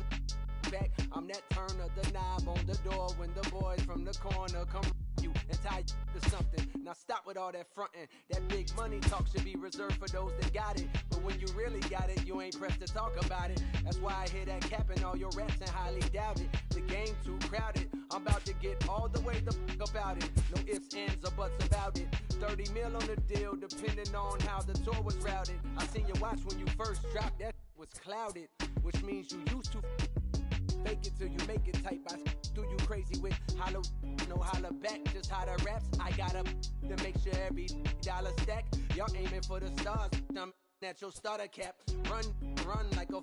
back, I'm that turn of the knob on the door when the boys from the corner come you and tie to something. Now stop with all that frontin'. That big money talk should be reserved for those that got it. But when you really got it, you ain't pressed to talk about it. That's why I hear that cap and all your raps and highly doubt it. The game too crowded. I'm about to get all the way the fuck about it. No ifs, ands, or buts about it. 30 mil on the deal, depending on how the tour was routed. I seen your watch when you first dropped, that was clouded, which means you used to fake it till you make it type. I do you crazy with hollow, no holla back, just how the raps. I got up to make sure every dollar stack. Y'all aiming for the stars, I'm at your starter cap. Run like a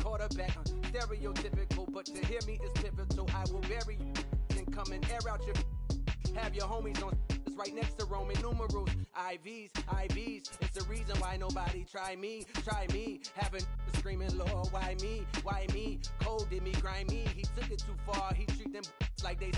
quarterback. Stereotypical, but to hear me is pivotal. I will bury you and come and air out your. Have your homies on right next to Roman numerals. IVs, it's the reason why nobody try me. Having screaming, Lord, why me? Cold did me, grimy. He took it too far, he treat them like they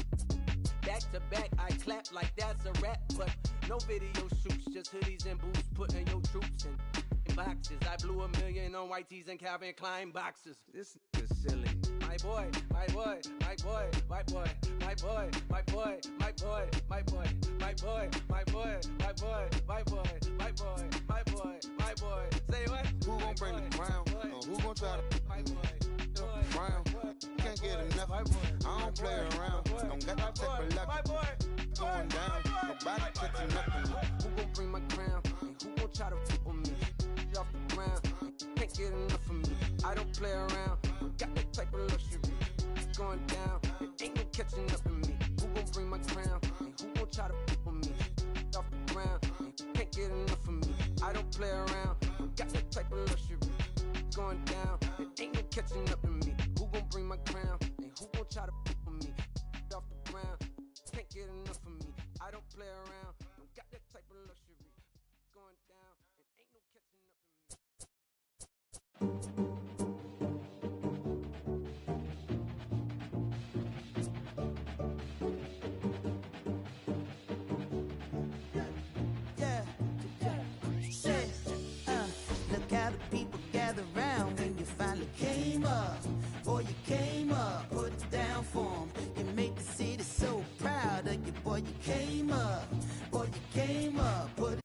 back to back. I clap like that's a rap, but no video shoots, just hoodies and boots, putting your troops in boxes. I blew $1 million on white tees and Calvin Klein boxes. This is silly. My boy, my boy, my boy, my boy, my boy, my boy, my boy, my boy, my boy, my boy, my boy, my boy, my boy, my boy, my boy. Say what? Who gon' bring the crown? Who gon' try to crown? Can't get enough. I don't play around. Don't got that type of luck. Going down. Nobody catching up to me. Who gon' bring my crown? And who gon' try to f with me? Off the ground, can't get enough of me. I don't play around. Got that type of luxury. Going down, it ain't no catching up to me. Who gon' bring my crown? And who gon' try to f with me? Off the ground, can't get enough of me. I don't play around. Got that type of luxury. Going down, it ain't no catching up to me. Who gon' bring my crown? And who gon' try to f with me? Off the ground, can't get enough of me. I don't play around. Don't got that type of luxury. Going down, it ain't no catching up to me. Look how the people gather round when you finally came up. Boy, you came up, put it down for 'em. You make the city so proud of you. Boy, you came up. Boy, you came up, put it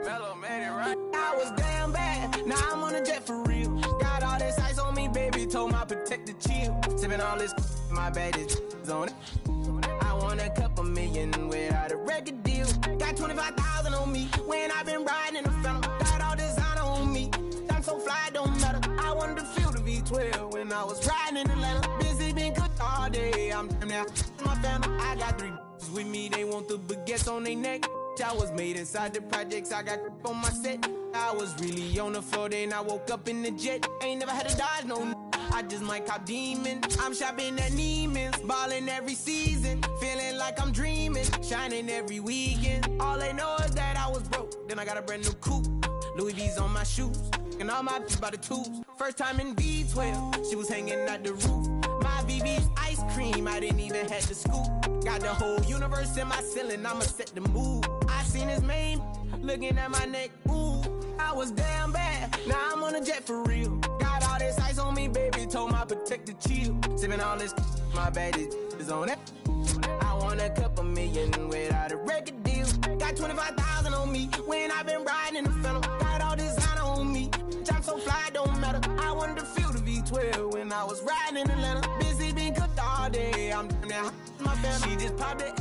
Melo made it right. I was damn bad, now I'm on a jet for real. Got all this ice on me, baby, told my protector chill. Sipping all this, my bad is on it. I want a couple million without a record deal. Got 25,000 on me when I've been riding in the phantom. Got all designer on me, I'm so fly, don't matter. I wanted to feel the V12 when I was riding in Atlanta. Busy been cooked all day, I'm damn now my phantom. I got 3 with me, they want the baguettes on their neck. I was made inside the projects, I got on my set. I was really on the floor, then I woke up in the jet. Ain't never had to dodge no I just might cop demon. I'm shopping at Neiman's, balling every season. Feeling like I'm dreaming, shining every weekend. All they know is that I was broke, then I got a brand new coupe. Louis V's on my shoes, and all my by the tubes. First time in V12, she was hanging at the roof. My VV's ice cream, I didn't even have to scoop. Got the whole universe in my ceiling, I'ma set the mood. I seen his main, looking at my neck, ooh. I was damn bad, now I'm on a jet for real. Got all this ice on me, baby, told my protector chill. Sipping all this, my bad is on it. I want a couple million without a record deal. Got 25,000 on me when I've been riding in the phantom. Got all designer on me, I'm so fly, don't matter. I wanted to feel the V12 when I was riding in Atlanta. Busy been cooked all day, I'm damn now my family. She just popped it,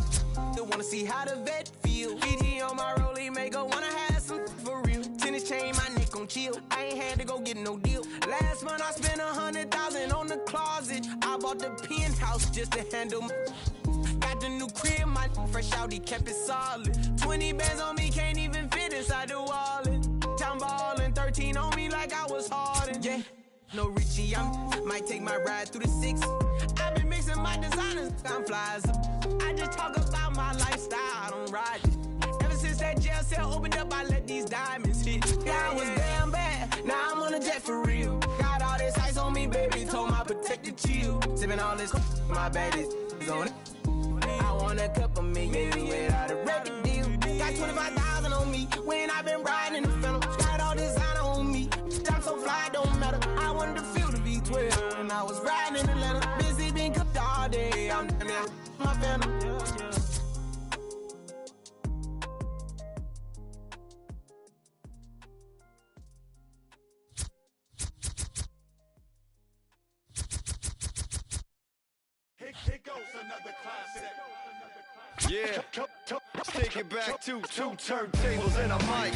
still wanna see how the vet feel. PG on my rollie, make her wanna have some for real. Tennis chain, my neck on chill. I ain't had to go get no deal. Last month I spent 100,000 on the closet. I bought the penthouse just to handle my. Got the new crib, my fresh out, he kept it solid. 20 bands on me, can't even fit inside the wallet. I'm ballin', 13 on me like I was Harden. Yeah, no Richie, might take my ride through the 6. I've been mixing my designers, I'm flies. I just talk about my lifestyle, I don't ride it. Ever since that jail cell opened up, I let these diamonds hit. Yeah, I was damn bad, now I'm on a jet for real. Got all this ice on me, baby, told my protector chill. Sipping all this, my bad is on it. I want a couple million without a record deal. Got 25,000 on me when I've been riding in the phantom. Got all designer on me, I'm so fly, don't matter. I wanted to feel the V12 when I was riding in Atlanta. Busy been cooked all day, I'm damn now my phantom. Here goes another classic. Yeah, take it back to 2 turntables and a mic.